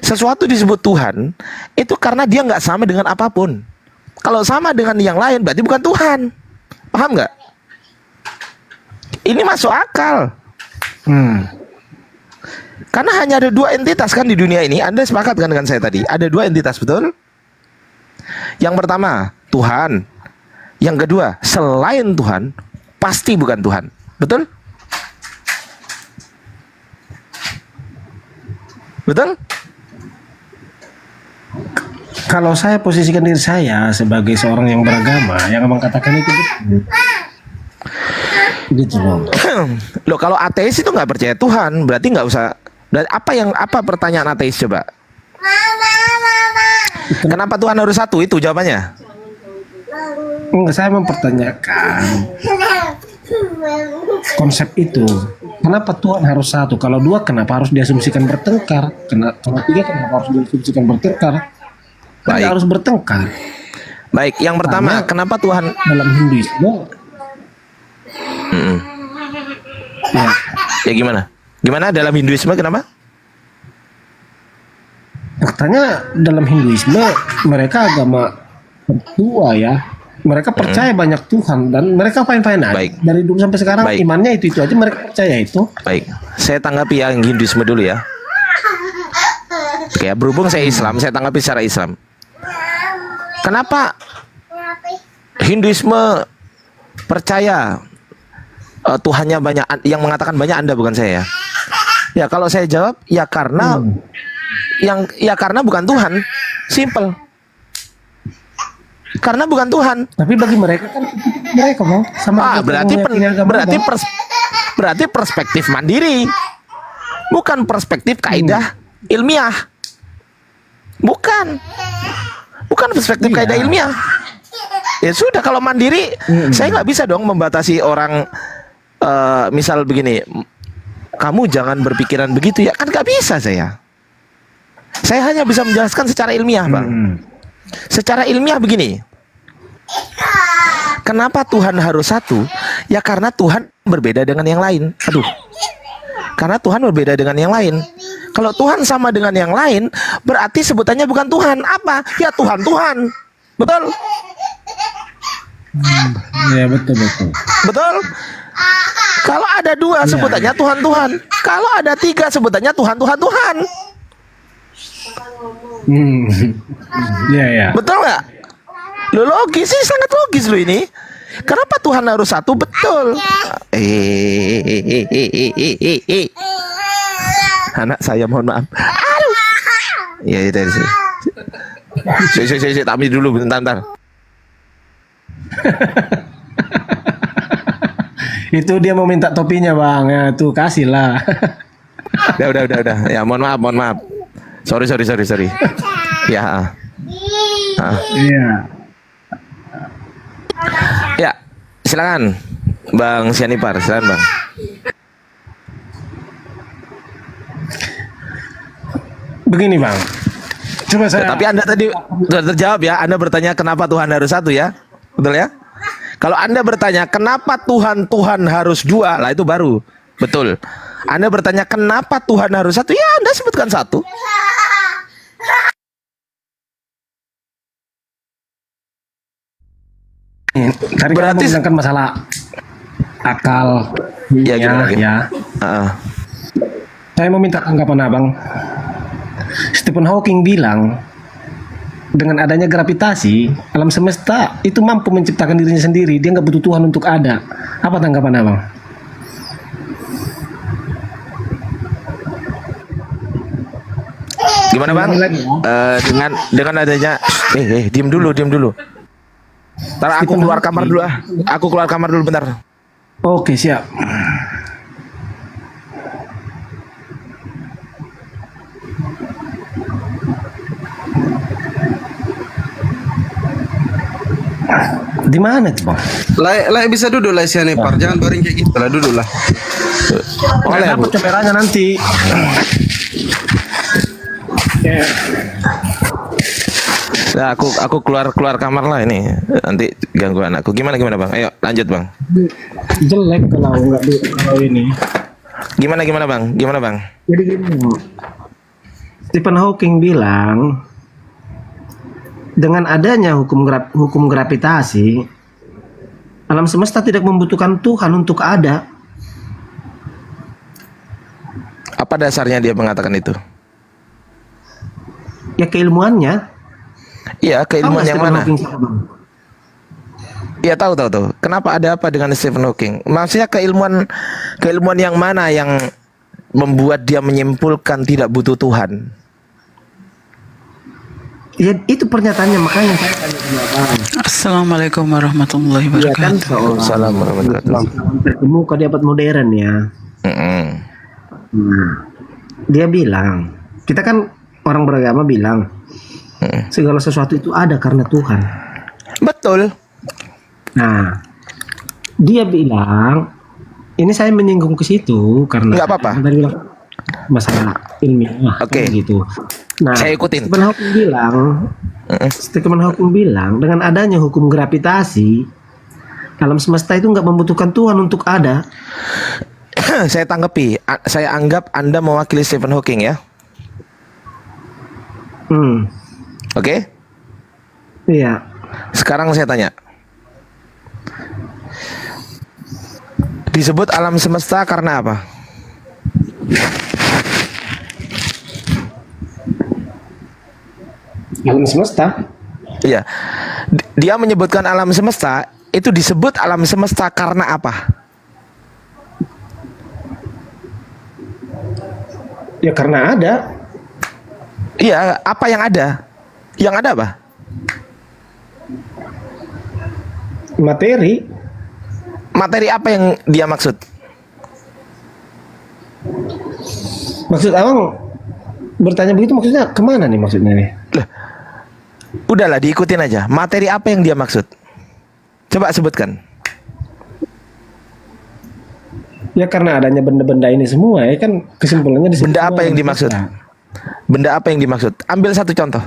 Speaker 3: sesuatu disebut Tuhan, itu karena dia nggak sama dengan apapun. Kalau sama dengan yang lain, berarti bukan Tuhan. Paham nggak? Ini masuk akal. Karena hanya ada dua entitas kan di dunia ini. Anda sepakat kan dengan saya tadi? Ada dua entitas, betul? Yang pertama, Tuhan. Yang kedua, selain Tuhan, pasti bukan Tuhan. Betul? Betul?
Speaker 2: Kalau saya posisikan diri saya sebagai seorang yang beragama, yang mengatakan itu betul. Gitu loh.
Speaker 3: Loh, kalau ateis itu nggak percaya Tuhan, berarti nggak usah. Apa pertanyaan ateis coba? Kenapa Tuhan harus satu? Itu jawabannya.
Speaker 2: Enggak, saya mempertanyakan konsep itu. Kenapa Tuhan harus satu? Kalau dua, kenapa harus diasumsikan bertengkar? Kalau tiga, kenapa harus diasumsikan bertengkar? Baik. Harus bertengkar.
Speaker 3: Baik, yang pertama, kenapa Tuhan
Speaker 2: dalam Hinduisme?
Speaker 3: Ya gimana? Gimana dalam Hinduisme kenapa?
Speaker 2: Faktanya dalam Hinduisme mereka agama tertua ya. Mereka percaya banyak Tuhan dan mereka fine-fine aja.
Speaker 3: Baik.
Speaker 2: Dari dulu sampai sekarang imannya itu aja, mereka percaya itu.
Speaker 3: Baik, saya tanggapi yang Hinduisme dulu ya. Oke, berhubung saya Islam, saya tanggapi secara Islam. Kenapa Hinduisme percaya Tuhannya banyak, yang mengatakan banyak Anda bukan saya ya? Ya kalau saya jawab ya karena karena bukan Tuhan, simple. Karena bukan Tuhan.
Speaker 2: Tapi bagi mereka kan mereka mau sama
Speaker 3: berarti perspektif mandiri, bukan perspektif kaidah ilmiah. Bukan perspektif kaidah ilmiah. Ya sudah, kalau mandiri saya nggak bisa dong membatasi orang. Misal begini, kamu jangan berpikiran begitu ya, kan nggak bisa saya. Saya hanya bisa menjelaskan secara ilmiah, Bang. Secara ilmiah begini. Kenapa Tuhan harus satu? Ya karena Tuhan berbeda dengan yang lain. Karena Tuhan berbeda dengan yang lain. Kalau Tuhan sama dengan yang lain, berarti sebutannya bukan Tuhan. Apa? Ya Tuhan. Betul?
Speaker 2: Ya betul.
Speaker 3: Betul? Kalau ada 2 sebutannya Tuhan. Kalau ada 3 sebutannya Tuhan.
Speaker 2: Iya ya.
Speaker 3: Betul nggak? Lo logis sih, sangat logis lo ini. Kenapa Tuhan harus satu? Betul. Anak saya mohon maaf. Aduh. Ya itu sih. Saya tampil dulu bentar.
Speaker 2: Itu dia mau minta topinya bang, ya tuh kasih lah.
Speaker 3: Udah. Ya mohon maaf. Sorry. Ya.
Speaker 2: Iya.
Speaker 3: Ya, silakan Bang Sianipar, silakan Bang.
Speaker 2: Begini bang, coba saya.
Speaker 3: Tapi Anda tadi sudah terjawab ya. Anda bertanya kenapa Tuhan harus satu ya, betul ya? Kalau Anda bertanya kenapa Tuhan harus 2, lah itu baru betul. Anda bertanya kenapa Tuhan harus satu, ya Anda sebutkan satu.
Speaker 2: Tadi
Speaker 3: Berarti
Speaker 2: kan masalah akal.
Speaker 3: Ya, gimana?
Speaker 2: Ya. Saya mau minta tanggapan abang. Stephen Hawking bilang dengan adanya gravitasi alam semesta itu mampu menciptakan dirinya sendiri. Dia nggak butuh Tuhan untuk ada. Apa tanggapan abang?
Speaker 3: Gimana Bang? Dengan adanya diam dulu. Ntar aku keluar kamar dulu ah. Aku keluar kamar dulu bentar.
Speaker 2: Oke, siap. Di mana tuh, Bang?
Speaker 1: Lah bisa duduk lah Sianipar. Jangan baring kayak gitu lah, duduk lah.
Speaker 3: Oleh Bu.
Speaker 2: Coperannya nanti. Ya.
Speaker 3: Nah, aku keluar kamar lah ini. Nanti ganggu anakku. Gimana Bang? Ayo lanjut Bang.
Speaker 2: Jelek kalau nggak kalau ini.
Speaker 3: Gimana Bang?
Speaker 2: Jadi gini, Stephen Hawking bilang dengan adanya hukum gravitasi, alam semesta tidak membutuhkan Tuhan untuk ada.
Speaker 3: Apa dasarnya dia mengatakan itu?
Speaker 2: Ya keilmuannya.
Speaker 3: Iya, keilmuan yang mana?
Speaker 2: Hawking siapa, Bang?
Speaker 3: Iya tahu. Kenapa ada apa dengan Stephen Hawking? Maksudnya keilmuan yang mana yang membuat dia menyimpulkan tidak butuh Tuhan?
Speaker 2: Ya itu pernyataannya, makanya saya tanya sama Bang.
Speaker 5: Assalamualaikum warahmatullahi
Speaker 2: Iya kan,
Speaker 5: wabarakatuh.
Speaker 3: Waalaikumsalam warahmatullahi wabarakatuh.
Speaker 2: Terkemuka di abad modern ya. Nah, dia bilang, kita kan orang beragama bilang segala sesuatu itu ada karena Tuhan.
Speaker 3: Betul.
Speaker 2: Nah, dia bilang, ini saya menyinggung ke situ karena
Speaker 3: Nggak apa-apa.
Speaker 2: tadi bilang masalah ilmiah,
Speaker 3: Oke.
Speaker 2: kan gitu. Nah,
Speaker 3: Saya ikutin.
Speaker 2: Stephen Hawking bilang dengan adanya hukum gravitasi, alam semesta itu nggak membutuhkan Tuhan untuk ada.
Speaker 3: Saya tanggapi. Saya anggap Anda mewakili Stephen Hawking ya. Oke?
Speaker 2: Iya.
Speaker 3: Sekarang saya tanya. Disebut alam semesta karena apa?
Speaker 2: Alam semesta?
Speaker 3: Iya. Dia menyebutkan alam semesta, itu disebut alam semesta karena apa?
Speaker 2: Ya karena ada.
Speaker 3: Iya, apa yang ada? Yang ada apa?
Speaker 2: Materi.
Speaker 3: Materi apa yang dia maksud?
Speaker 2: Maksud abang bertanya begitu maksudnya kemana nih maksudnya nih?
Speaker 3: Loh, udahlah diikutin aja. Materi apa yang dia maksud? Coba sebutkan.
Speaker 2: Ya karena adanya benda-benda ini semua ya kan kesimpulannya di situ.
Speaker 3: Benda apa yang dimaksud? Benda apa yang dimaksud? Ambil satu contoh.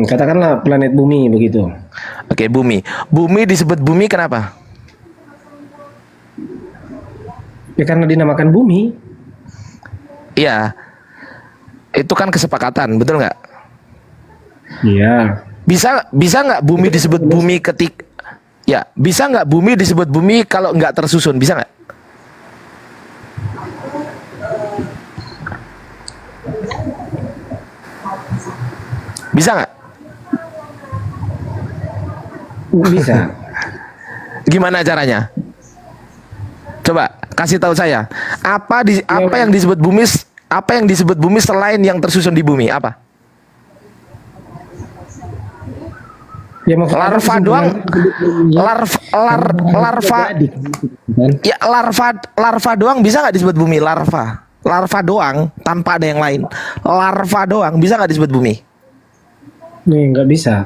Speaker 2: Katakanlah planet bumi begitu.
Speaker 3: Oke, bumi. Bumi disebut bumi kenapa?
Speaker 2: Ya karena dinamakan bumi.
Speaker 3: Iya. Itu kan kesepakatan, betul nggak?
Speaker 2: Iya.
Speaker 3: Bisa nggak bumi disebut bumi Ya, bisa nggak bumi disebut bumi kalau nggak tersusun? Bisa nggak? Bisa nggak?
Speaker 2: Bisa.
Speaker 3: Gimana caranya? Coba kasih tahu saya. Apa yang disebut bumi? Apa yang disebut bumi selain yang tersusun di bumi? Apa?
Speaker 2: Ya, maksudnya
Speaker 3: Larva doang. Larva. Ya larva doang bisa nggak disebut bumi? Larva doang tanpa ada yang lain. Larva doang bisa nggak disebut bumi?
Speaker 2: Nih, nggak bisa.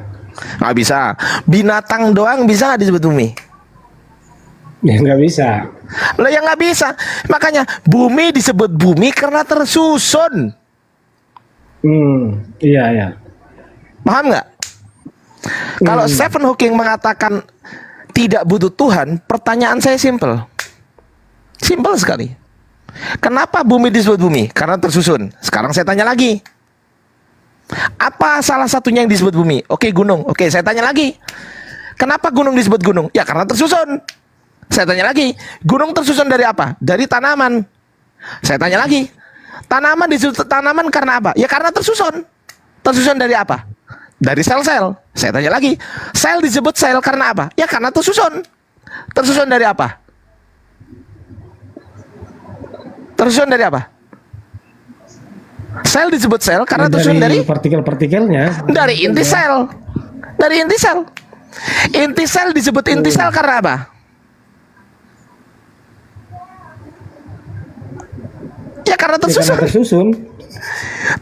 Speaker 3: Nggak bisa. Binatang doang bisa nggak disebut bumi?
Speaker 2: Ya, nggak bisa.
Speaker 3: Lah yang nggak bisa. Makanya bumi disebut bumi karena tersusun.
Speaker 2: Iya ya.
Speaker 3: Paham nggak? Kalau Stephen Hawking mengatakan tidak butuh Tuhan, pertanyaan saya simple. Simple sekali. Kenapa bumi disebut bumi? Karena tersusun. Sekarang saya tanya lagi. Apa salah satunya yang disebut bumi? Oke, gunung. Oke, saya tanya lagi. Kenapa gunung disebut gunung? Ya karena tersusun. Saya tanya lagi. Gunung tersusun dari apa? Dari tanaman. Saya tanya lagi. Tanaman disebut tanaman karena apa? Ya karena tersusun. Tersusun dari apa? Dari sel-sel. Saya tanya lagi. Sel disebut sel karena apa? Ya karena tersusun. Tersusun dari apa? Tersusun dari apa? Sel disebut sel karena tersusun dari
Speaker 2: partikel-partikelnya.
Speaker 3: dari inti sel. Dari inti sel. Inti sel disebut inti sel karena apa? Ya karena
Speaker 2: Ya,
Speaker 3: tersusun.
Speaker 2: karena tersusun.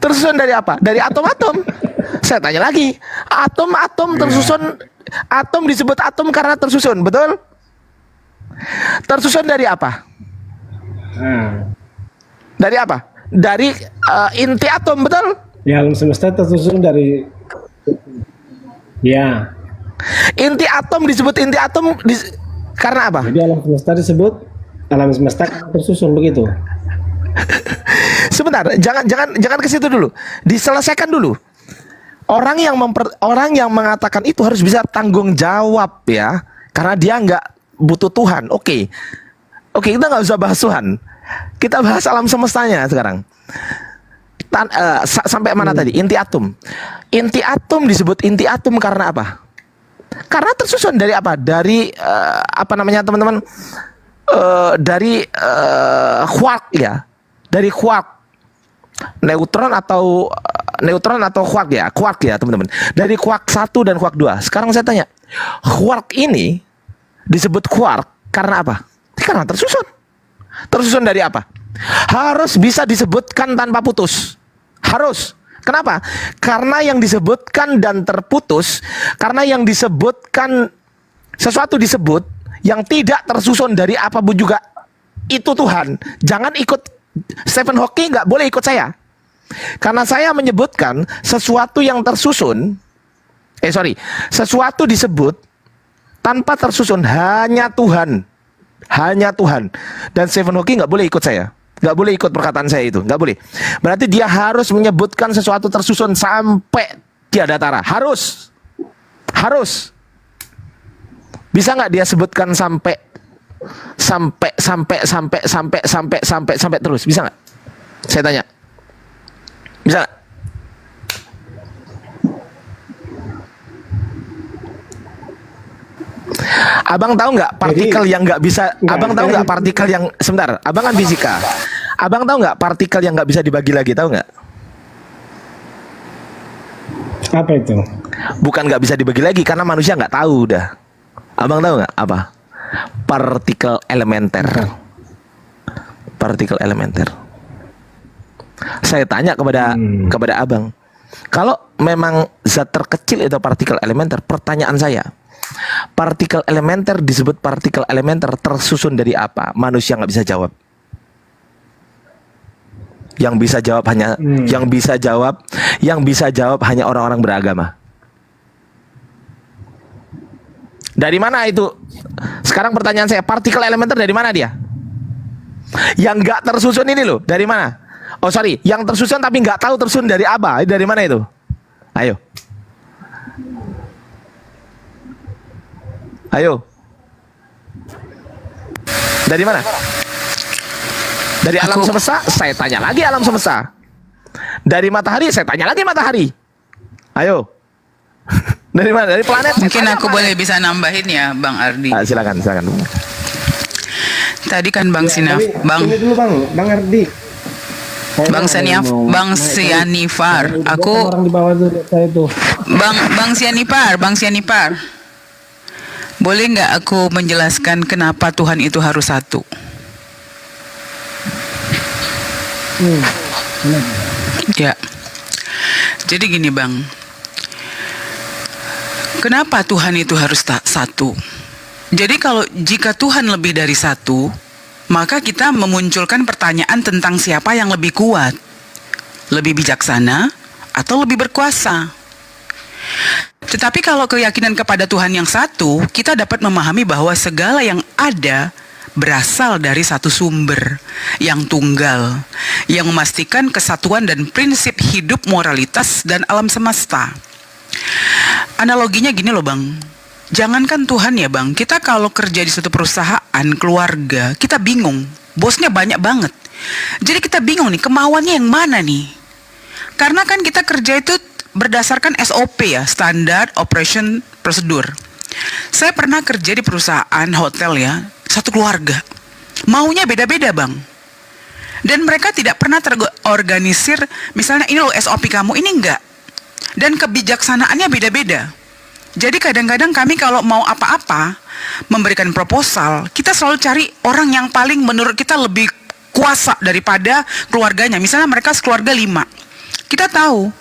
Speaker 3: Tersusun dari apa? Dari atom-atom. Saya tanya lagi. Atom-atom tersusun. Atom disebut atom karena tersusun, betul? Tersusun dari apa?
Speaker 2: Nah,
Speaker 3: Dari apa? Dari inti atom, betul?
Speaker 2: ya alam semesta tersusun dari. Ya.
Speaker 3: Inti atom disebut inti atom karena apa?
Speaker 2: Jadi alam semesta disebut alam semesta tersusun begitu.
Speaker 3: Sebentar, jangan ke situ dulu. Diselesaikan dulu. Orang yang mengatakan itu harus bisa tanggung jawab ya, karena dia nggak butuh Tuhan. Oke, kita nggak usah bahas Tuhan. Kita bahas alam semestanya sekarang. Sampai mana tadi? Inti atom. Inti atom disebut inti atom karena apa? Karena tersusun dari apa? Dari apa namanya teman-teman? Dari quark ya. Dari quark. Neutron atau quark ya teman-teman. Dari quark 1 dan quark 2. Sekarang saya tanya, quark ini disebut quark karena apa? Karena tersusun. Tersusun dari apa? Harus bisa disebutkan tanpa putus. Harus. Kenapa? Karena yang disebutkan dan terputus, karena yang disebutkan sesuatu disebut yang tidak tersusun dari apapun juga itu Tuhan. Jangan ikut Stephen Hawking, nggak boleh ikut saya. Karena saya menyebutkan sesuatu yang tersusun, sesuatu disebut tanpa tersusun hanya Tuhan. Hanya Tuhan. Dan Stephen Hawking nggak boleh ikut saya. Nggak boleh ikut perkataan saya itu. Nggak boleh. Berarti dia harus menyebutkan sesuatu tersusun sampai tiada tara. Harus. Bisa nggak dia sebutkan sampai terus? Bisa nggak? Saya tanya. Bisa nggak? Abang tahu nggak partikel yang nggak bisa? Abang tahu nggak partikel yang sebentar? Abang kan fisika. Abang tahu nggak partikel yang nggak bisa dibagi lagi? Tahu nggak?
Speaker 2: Apa itu?
Speaker 3: Bukan nggak bisa dibagi lagi karena manusia nggak tahu udah. Abang tahu nggak apa? Partikel elementer. Partikel elementer. Saya tanya kepada abang, kalau memang zat terkecil itu partikel elementer, pertanyaan saya, partikel elementer disebut partikel elementer tersusun dari apa? Manusia nggak bisa jawab. Yang bisa jawab hanya yang bisa jawab hanya orang-orang beragama. Dari mana itu? Sekarang pertanyaan saya, partikel elementer dari mana dia? Yang nggak tersusun ini loh, dari mana? Oh sorry, yang tersusun tapi nggak tahu tersusun dari apa? Dari mana itu? Ayo. Ayo. Dari mana? Dari alam semesta, saya tanya lagi alam semesta. Dari matahari, saya tanya lagi matahari. Ayo. Dari mana? Dari planet.
Speaker 5: Mungkin aku boleh bisa nambahin ya, Bang Ardi.
Speaker 3: Silakan.
Speaker 5: Tadi kan Bang Sinaf, Bang
Speaker 2: Ini dulu Bang Ardi.
Speaker 5: Bang Sianifar. Aku
Speaker 2: orang di bawah tuh saya tuh.
Speaker 5: Bang Sianipar. Boleh nggak aku menjelaskan kenapa Tuhan itu harus satu? Ya. Jadi gini, Bang. Kenapa Tuhan itu harus satu? Jadi jika Tuhan lebih dari satu, maka kita memunculkan pertanyaan tentang siapa yang lebih kuat, lebih bijaksana, atau lebih berkuasa. Tetapi kalau keyakinan kepada Tuhan yang satu, kita dapat memahami bahwa segala yang ada berasal dari satu sumber yang tunggal, yang memastikan kesatuan dan prinsip hidup, moralitas, dan alam semesta. Analoginya gini loh, Bang. Jangankan Tuhan ya, Bang, kita kalau kerja di suatu perusahaan, keluarga, kita bingung. Bosnya banyak banget. Jadi kita bingung nih, kemauannya yang mana nih? Karena kan kita kerja itu berdasarkan SOP ya, Standard Operation Procedure. Saya pernah kerja di perusahaan hotel ya, satu keluarga. Maunya beda-beda, Bang. Dan mereka tidak pernah terorganisir, misalnya ini loh SOP kamu, ini enggak. Dan kebijaksanaannya beda-beda. Jadi kadang-kadang kami kalau mau apa-apa, memberikan proposal, kita selalu cari orang yang paling menurut kita lebih kuasa daripada keluarganya. Misalnya mereka sekeluarga 5. Kita tahu,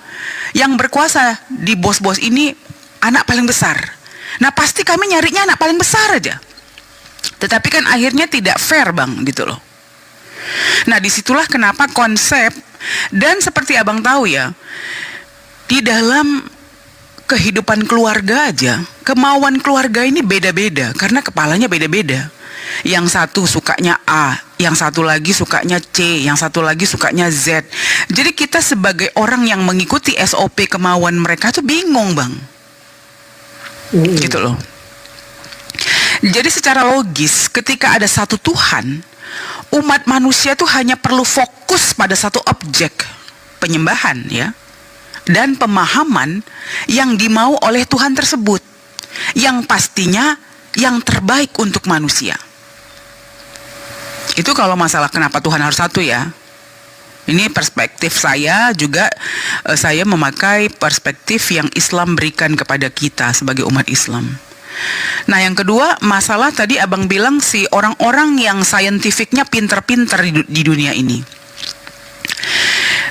Speaker 5: yang berkuasa di bos-bos ini anak paling besar. Nah pasti kami nyarinya anak paling besar aja. Tetapi kan akhirnya tidak fair, Bang, gitu loh. Nah disitulah kenapa konsep, dan seperti Abang tahu ya, di dalam kehidupan keluarga aja, kemauan keluarga ini beda-beda karena kepalanya beda-beda. Yang satu sukanya A, yang satu lagi sukanya C, yang satu lagi sukanya Z. Jadi kita sebagai orang yang mengikuti SOP kemauan mereka tuh bingung, Bang. Gitu loh. Jadi secara logis ketika ada satu Tuhan, umat manusia tuh hanya perlu fokus pada satu objek penyembahan ya, dan pemahaman yang dimau oleh Tuhan tersebut, yang pastinya yang terbaik untuk manusia. Itu kalau masalah kenapa Tuhan harus satu ya. Ini perspektif saya juga, saya memakai perspektif yang Islam berikan kepada kita sebagai umat Islam. Nah yang kedua, masalah tadi Abang bilang si orang-orang yang saintifiknya pinter-pinter di dunia ini.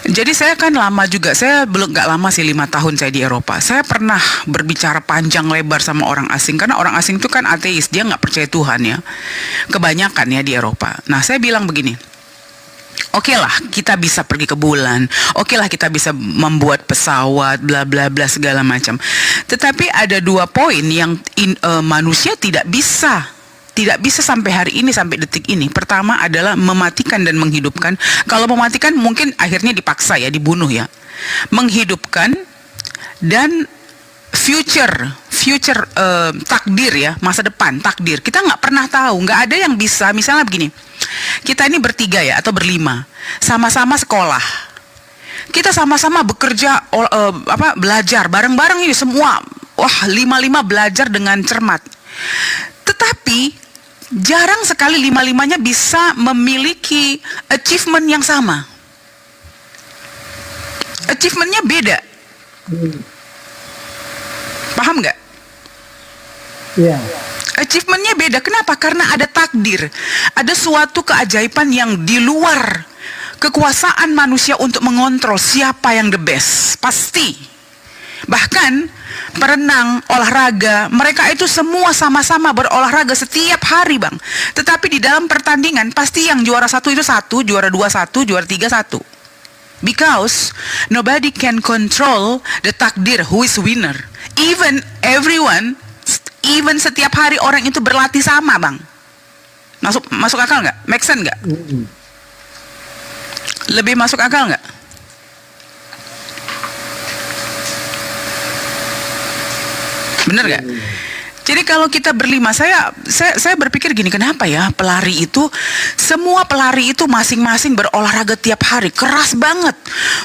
Speaker 5: Jadi saya kan lama juga, saya belum gak lama sih, 5 tahun saya di Eropa. Saya pernah berbicara panjang lebar sama orang asing, karena orang asing itu kan ateis, dia gak percaya Tuhan ya. Kebanyakan ya di Eropa. Nah saya bilang begini, oke lah kita bisa pergi ke bulan, oke lah kita bisa membuat pesawat, bla bla bla segala macam. Tetapi ada 2 poin yang manusia tidak bisa sampai hari ini, sampai detik ini. Pertama adalah mematikan dan menghidupkan. Kalau mematikan mungkin akhirnya dipaksa ya, dibunuh ya. Menghidupkan dan future takdir ya, masa depan takdir. Kita nggak pernah tahu, nggak ada yang bisa. Misalnya begini, kita ini bertiga ya atau berlima, sama-sama sekolah. Kita sama-sama bekerja, belajar bareng-bareng ini semua. Wah, 5-5 belajar dengan cermat. Tetapi jarang sekali 5-5-nya bisa memiliki achievement yang sama. Achievementnya beda. Paham nggak?
Speaker 2: Iya.
Speaker 5: Achievementnya beda. Kenapa? Karena ada takdir. Ada suatu keajaiban yang di luar kekuasaan manusia untuk mengontrol siapa yang the best. Pasti. Bahkan perenang, olahraga, mereka itu semua sama-sama berolahraga setiap hari, Bang. Tetapi di dalam pertandingan pasti yang juara 1 itu 1, juara 2 1, juara 3 1. Because nobody can control the takdir who is winner. Even setiap hari orang itu berlatih sama, Bang. Masuk akal nggak? Make sense nggak? Lebih masuk akal nggak? Bener gak? Jadi kalau kita berlima, saya berpikir gini, kenapa ya semua pelari itu masing-masing berolahraga tiap hari, keras banget.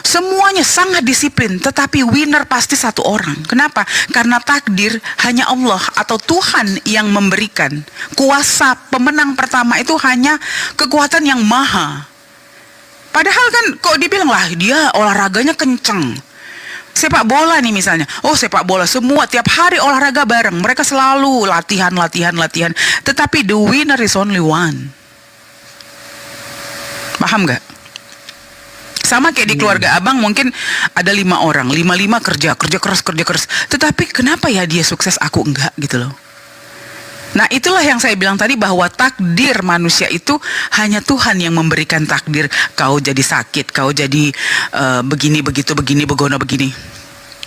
Speaker 5: Semuanya sangat disiplin, tetapi winner pasti satu orang. Kenapa? Karena takdir hanya Allah atau Tuhan yang memberikan. Kuasa pemenang pertama itu hanya kekuatan yang maha. Padahal kan kok dibilang lah dia olahraganya kenceng. Sepak bola nih misalnya, sepak bola semua tiap hari olahraga bareng, mereka selalu latihan. Tetapi the winner is only one. Paham gak? Sama kayak di keluarga abang mungkin ada 5 orang, 5 kerja keras. Tetapi kenapa ya dia sukses, aku enggak gitu loh. Nah itulah yang saya bilang tadi, bahwa takdir manusia itu hanya Tuhan yang memberikan takdir. Kau jadi sakit, kau jadi begini, begitu, begini, begono, begini.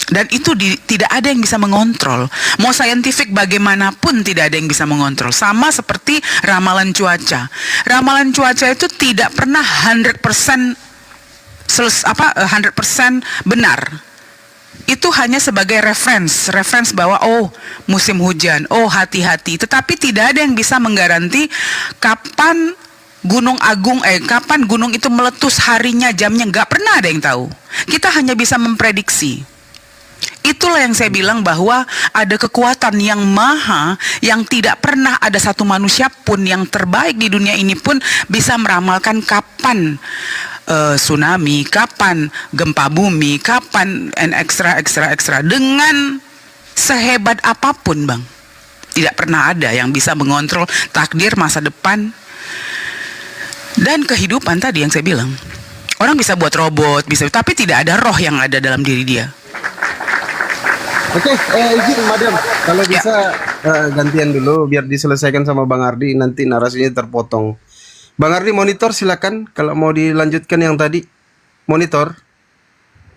Speaker 5: Dan itu tidak ada yang bisa mengontrol. Mau saintifik bagaimanapun tidak ada yang bisa mengontrol. Sama seperti ramalan cuaca. Ramalan cuaca itu tidak pernah 100% benar. Itu hanya sebagai reference bahwa musim hujan, hati-hati. Tetapi tidak ada yang bisa menggaranti kapan kapan gunung itu meletus, harinya, jamnya, nggak pernah ada yang tahu. Kita hanya bisa memprediksi. Itulah yang saya bilang bahwa ada kekuatan yang maha, yang tidak pernah ada satu manusia pun yang terbaik di dunia ini pun bisa meramalkan kapan tsunami, kapan gempa bumi, kapan extra dengan sehebat apapun, Bang. Tidak pernah ada yang bisa mengontrol takdir, masa depan, dan kehidupan tadi yang saya bilang. Orang bisa buat robot, tapi tidak ada roh yang ada dalam diri dia.
Speaker 1: Oke, izin madam, kalau bisa gantian dulu biar diselesaikan sama Bang Ardi, nanti narasinya terpotong. Bang Ardi monitor silakan kalau mau dilanjutkan yang tadi. Monitor.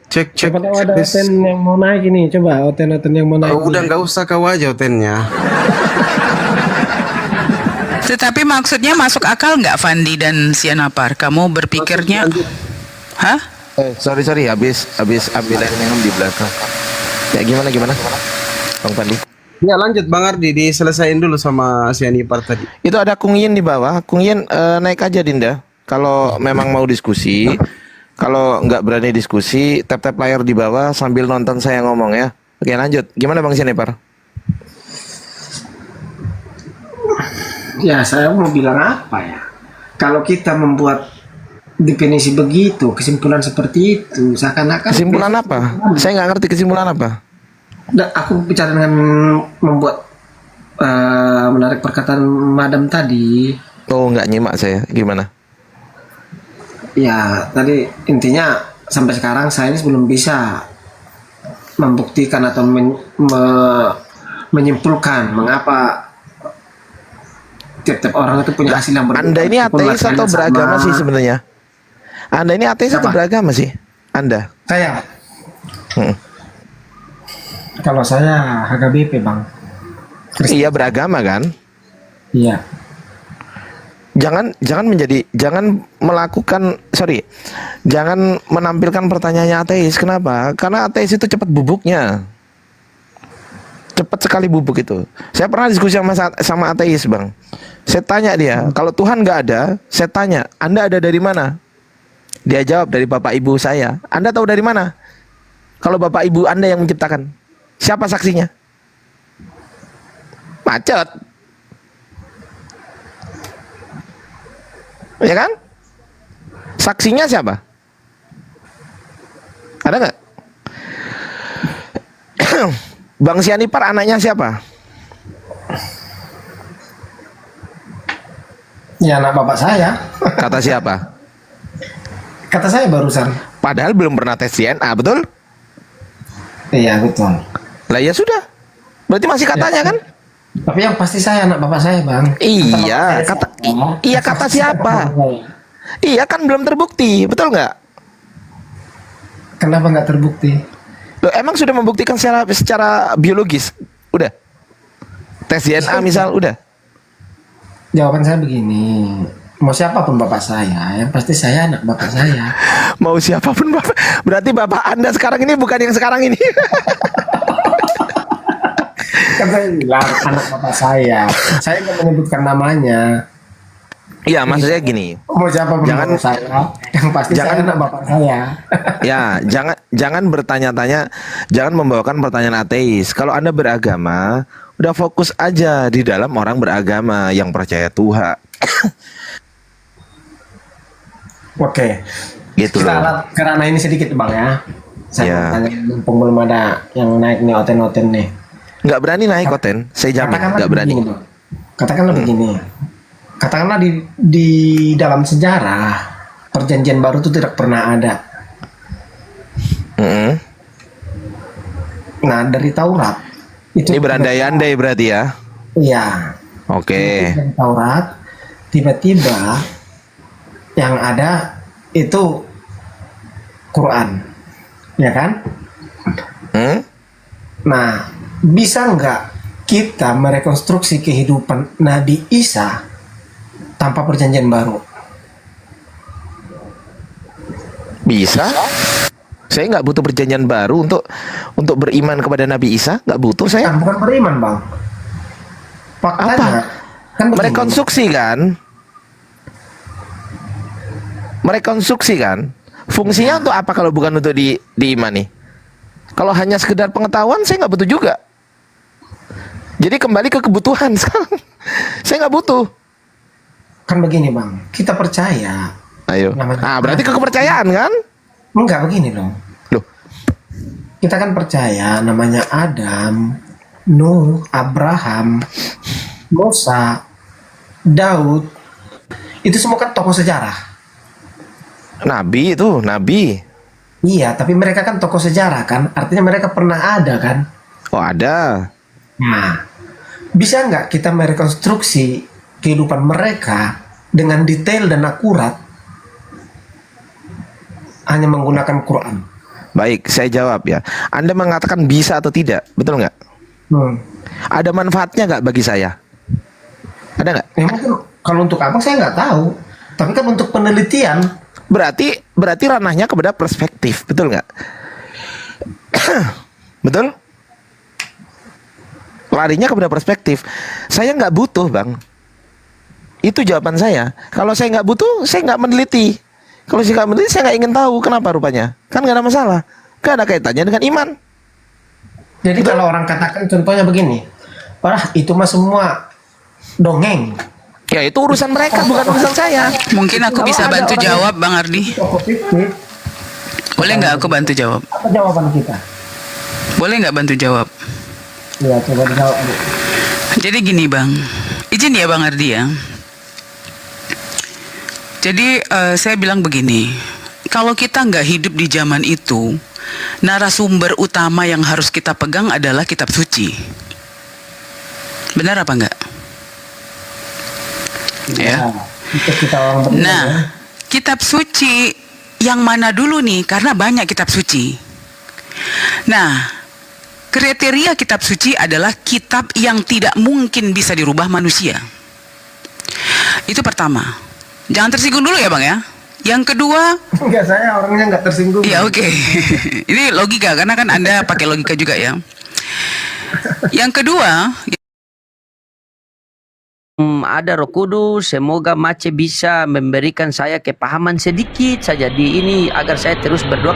Speaker 1: Cek.
Speaker 2: Coba ada oten yang mau naik ini, coba oten yang mau naik.
Speaker 1: Udah nggak usah kau aja otennya.
Speaker 5: Tetapi maksudnya masuk akal nggak, Fandi dan Sianapar? Kamu berpikirnya, hah?
Speaker 3: Sorry, habis ambil air minum di belakang. Ya gimana Bang Pandi?
Speaker 1: Ya lanjut Bang Ardi, diselesain dulu sama Sianipar tadi.
Speaker 3: Itu ada Kung Yin di bawah. Kung Yin naik aja Dinda. Kalau memang mau diskusi, kalau nggak berani diskusi, tap layar di bawah sambil nonton saya ngomong ya. Oke lanjut. Gimana Bang Sianipar?
Speaker 2: Ya saya mau bilang apa ya? Kalau kita membuat definisi begitu, kesimpulan seperti itu, seakan-akan
Speaker 3: kesimpulan apa? Saya nggak ngerti kesimpulan apa.
Speaker 2: Aku bicara dengan membuat menarik perkataan Madam tadi.
Speaker 3: Oh nggak nyimak saya. Gimana?
Speaker 2: Ya tadi intinya sampai sekarang saya ini belum bisa membuktikan atau menyimpulkan mengapa tiap-tiap orang itu punya hasil yang berbeda.
Speaker 3: Anda ini ateis atau beragama sih sebenarnya? Anda ini ateis atau beragama sih? Anda?
Speaker 2: Saya. Kalau saya HKBP Bang.
Speaker 3: Iya beragama kan?
Speaker 2: Iya.
Speaker 3: Jangan menampilkan pertanyaannya ateis. Kenapa? Karena ateis itu cepat bubuknya. Cepat sekali bubuk itu. Saya pernah diskusi sama ateis Bang. Saya tanya dia, kalau Tuhan nggak ada, saya tanya, Anda ada dari mana? Dia jawab, dari bapak ibu saya. Anda tahu dari mana? Kalau bapak ibu Anda yang menciptakan, siapa saksinya? Macet. Ya kan? Saksinya siapa? Ada nggak? Bang Sianipar anaknya siapa?
Speaker 2: Ya anak bapak saya.
Speaker 3: Kata siapa?
Speaker 2: Kata saya barusan.
Speaker 3: Padahal belum pernah tes DNA, betul?
Speaker 2: Iya betul.
Speaker 3: Lah ya sudah. Berarti masih katanya
Speaker 2: Ya.
Speaker 3: kan?
Speaker 2: Tapi yang pasti saya anak bapak saya Bang.
Speaker 3: Iya, kata siapa? Iya kan belum terbukti, betul nggak?
Speaker 2: Kenapa nggak terbukti?
Speaker 3: Loh, emang sudah membuktikan secara biologis? Udah? Tes DNA misal, udah?
Speaker 2: Jawaban saya begini. Mau siapapun bapak saya, yang pasti saya anak bapak saya.
Speaker 3: Mau siapapun bapak. Berarti bapak Anda sekarang ini bukan yang sekarang ini.
Speaker 2: Kan saya bilang anak bapak saya. Saya nggak menyebutkan namanya.
Speaker 3: Iya, maksudnya gini.
Speaker 2: Mau siapa pun
Speaker 3: Jangan-
Speaker 2: saya. Yang pasti
Speaker 3: jangan-
Speaker 2: saya anak bapak saya.
Speaker 3: Ya, jangan bertanya-tanya, jangan membawakan pertanyaan ateis. Kalau Anda beragama, udah fokus aja di dalam orang beragama yang percaya Tuhan.
Speaker 2: Oke.
Speaker 3: Gitu
Speaker 2: Kita
Speaker 3: loh.
Speaker 2: alat ke ranah ini sedikit bang ya. Saya
Speaker 3: Ya.
Speaker 2: mau tanya, mumpung belum ada yang naik nih oten-oten nih.
Speaker 3: Nggak berani naik Koten, saya jamin nggak berani.
Speaker 2: begini, Bang. Katakanlah begini. Katakanlah di dalam sejarah perjanjian baru itu tidak pernah ada.
Speaker 3: Mm-mm.
Speaker 2: Nah dari Taurat itu
Speaker 3: Ini berandai-andai berarti ya.
Speaker 2: Iya.
Speaker 3: Oke.
Speaker 2: Dari Taurat tiba-tiba yang ada itu Quran, ya kan?
Speaker 3: Hmm?
Speaker 2: Nah, bisa nggak kita merekonstruksi kehidupan Nabi Isa tanpa perjanjian baru?
Speaker 3: Bisa. Saya nggak butuh perjanjian baru untuk beriman kepada Nabi Isa, nggak butuh saya.
Speaker 2: Bukan beriman, Bang. Faktanya,
Speaker 3: Apa?
Speaker 2: kan begini.
Speaker 3: Merekonstruksi kan? Merekonstruksi kan? Fungsinya untuk apa kalau bukan untuk diimani? Kalau hanya sekedar pengetahuan, saya nggak butuh juga. Jadi kembali ke kebutuhan sekarang. Saya nggak butuh.
Speaker 2: Kan begini, Bang. Kita percaya.
Speaker 3: Ayo. Ah, berarti ke kepercayaan kan?
Speaker 2: Enggak begini dong.
Speaker 3: Loh,
Speaker 2: Kita kan percaya namanya Adam, Nuh, Abraham, Musa, Daud. Itu semua kan tokoh sejarah.
Speaker 3: Nabi itu, Nabi.
Speaker 2: Iya, tapi mereka kan tokoh sejarah kan. Artinya mereka pernah ada kan.
Speaker 3: Oh ada.
Speaker 2: Nah, bisa nggak kita merekonstruksi kehidupan mereka dengan detail dan akurat hanya menggunakan Quran?
Speaker 3: Baik, saya jawab ya. Anda mengatakan bisa atau tidak, betul nggak? Ada manfaatnya nggak bagi saya? Ada nggak?
Speaker 2: Ya mungkin kalau untuk abang saya nggak tahu. Tapi kan untuk penelitian,
Speaker 3: Berarti ranahnya kepada perspektif, betul nggak? Betul? Larinya kepada perspektif. Saya nggak butuh, Bang. Itu jawaban saya. Kalau saya nggak butuh, saya nggak meneliti. Kalau saya nggak meneliti, saya nggak ingin tahu kenapa rupanya. Kan nggak ada masalah. Nggak ada kaitannya dengan iman.
Speaker 2: jadi kalau orang katakan contohnya begini, wah itu mah semua dongeng.
Speaker 3: Ya itu urusan mereka, bukan urusan saya.
Speaker 5: Mungkin aku bisa bantu jawab, Bang Ardi.
Speaker 2: Tokoh fiktif,
Speaker 5: Boleh nggak aku bantu jawab?
Speaker 2: apa jawaban kita?
Speaker 5: Boleh nggak bantu jawab?
Speaker 2: Ya coba dijawab. Bu.
Speaker 5: Jadi gini Bang, izin ya Bang Ardi ya. Jadi saya bilang begini, kalau kita nggak hidup di zaman itu, narasumber utama yang harus kita pegang adalah kitab suci. Benar apa enggak? Ya.
Speaker 2: Itu kita orang beriman ya.
Speaker 5: Nah, kitab suci yang mana dulu nih? Karena banyak kitab suci. Nah, kriteria kitab suci adalah kitab yang tidak mungkin bisa dirubah manusia. Itu pertama. Jangan tersinggung dulu ya Bang ya. Yang kedua,
Speaker 2: Enggak, saya orangnya nggak tersinggung.
Speaker 5: ya oke. Ini logika, karena kan Anda pakai logika juga ya. Yang kedua,
Speaker 6: Ada Roh Kudus, semoga Mace bisa memberikan saya kepahaman sedikit saja di ini agar saya terus berdoa